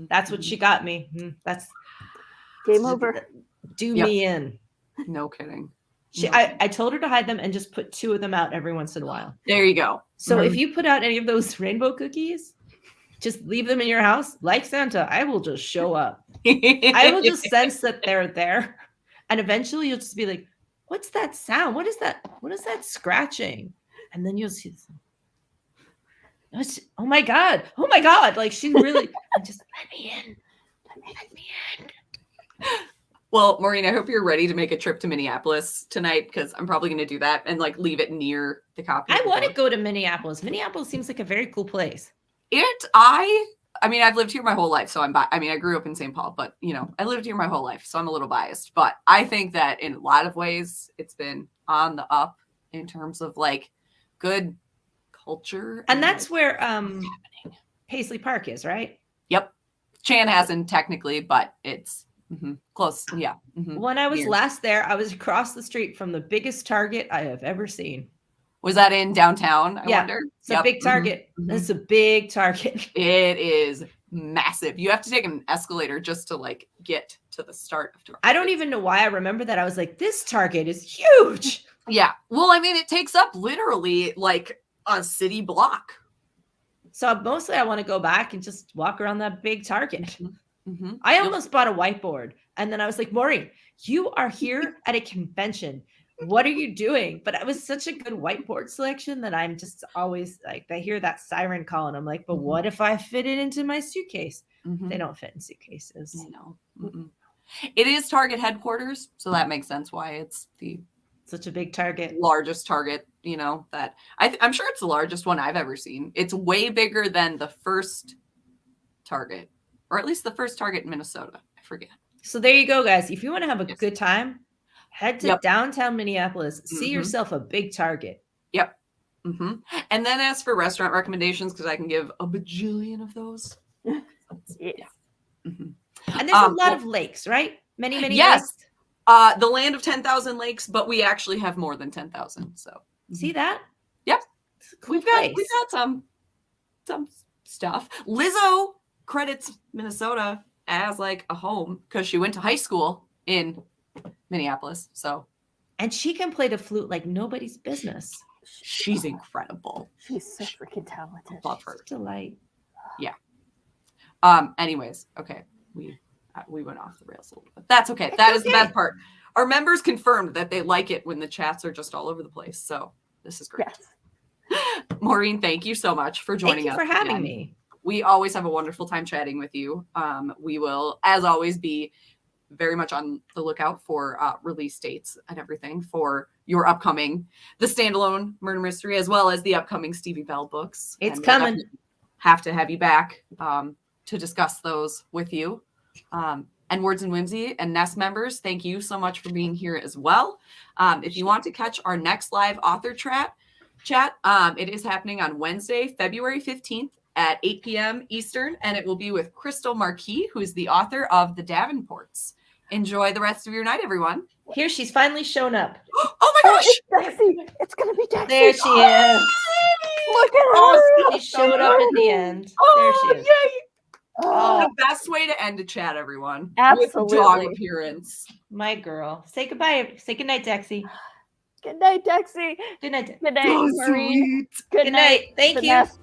That's what she got me. That's game over. Do me in. No kidding. I told her to hide them and just put 2 of them out every once in a while. There you go. So if you put out any of those rainbow cookies, just leave them in your house. Like Santa, I will just show up. I will just sense that they're there. And eventually you'll just be like, what's that sound? What is that? What is that scratching? And then you'll see this. Oh my God. Oh my God. Like she really just let me in. Let me in. Well, Maureen, I hope you're ready to make a trip to Minneapolis tonight because I'm probably going to do that and like leave it near the copy. I want to go to Minneapolis. Minneapolis seems like a very cool place. I mean, I've lived here my whole life, so I grew up in St. Paul, but I lived here my whole life, so I'm a little biased. But I think that in a lot of ways, it's been on the up in terms of like good culture, and that's where Paisley Park is, right? Yep, Chanhassen technically, but it's close. Yeah. When I was last there, I was across the street from the biggest Target I have ever seen. Was that in downtown? I wonder. It's a big Target. It's a big Target. It is massive. You have to take an escalator just to like get to the start of Target. I don't even know why I remember that. I was like, this Target is huge. Yeah. Well, I mean, it takes up literally like a city block. So mostly I want to go back and just walk around that big Target. I almost bought a whiteboard. And then I was like, Maureen, you are here at a convention. What are you doing? But it was such a good whiteboard selection that I'm just always like, I hear that siren call and I'm like, but what if I fit it into my suitcase? They don't fit in suitcases. No. It is Target headquarters. So that makes sense why it's such a big Target. Largest Target, that I'm sure it's the largest one I've ever seen. It's way bigger than the first Target, or at least the first Target in Minnesota. I forget. So there you go, guys. If you want to have a good time, head to downtown Minneapolis. See yourself a big Target. Yep. And then as for restaurant recommendations, because I can give a bajillion of those. And there's a lot of lakes, right? Many lakes. The land of 10,000 lakes, but we actually have more than 10,000. So see that? Yep. Cool We've got some stuff. Lizzo credits Minnesota as like a home because she went to high school in Minneapolis. And she can play the flute like nobody's business. She's incredible. She's so freaking talented. Love her. Delight. Yeah. Anyways, okay. We went off the rails a little bit. That's okay. That is the best part. Our members confirmed that they like it when the chats are just all over the place. So this is great. Yes. Maureen, thank you so much for joining us. Thank you for having me. We always have a wonderful time chatting with you. We will, as always, be very much on the lookout for release dates and everything for your upcoming, the standalone murder mystery, as well as the upcoming Stevie Bell books. It's coming. Have to have you back to discuss those with you. And Words and Whimsy and Nest members, thank you so much for being here as well. If you want to catch our next live author chat, it is happening on Wednesday, February 15th at 8 p.m. Eastern, and it will be with Crystal Marquis, who is the author of The Davenports. Enjoy the rest of your night, everyone. Here, she's finally shown up. Oh my gosh! It's Dexy. It's going to be Dexy. There she is. Look at her. She showed up at the end. There she is. Yay! The best way to end a chat, everyone. Absolutely. With dog appearance. My girl. Say goodbye. Say goodnight, Dexy. Good night, Dexy. Good night. Good night, So Maureen. sweet. Good Good night. night. Thank the you. Nest.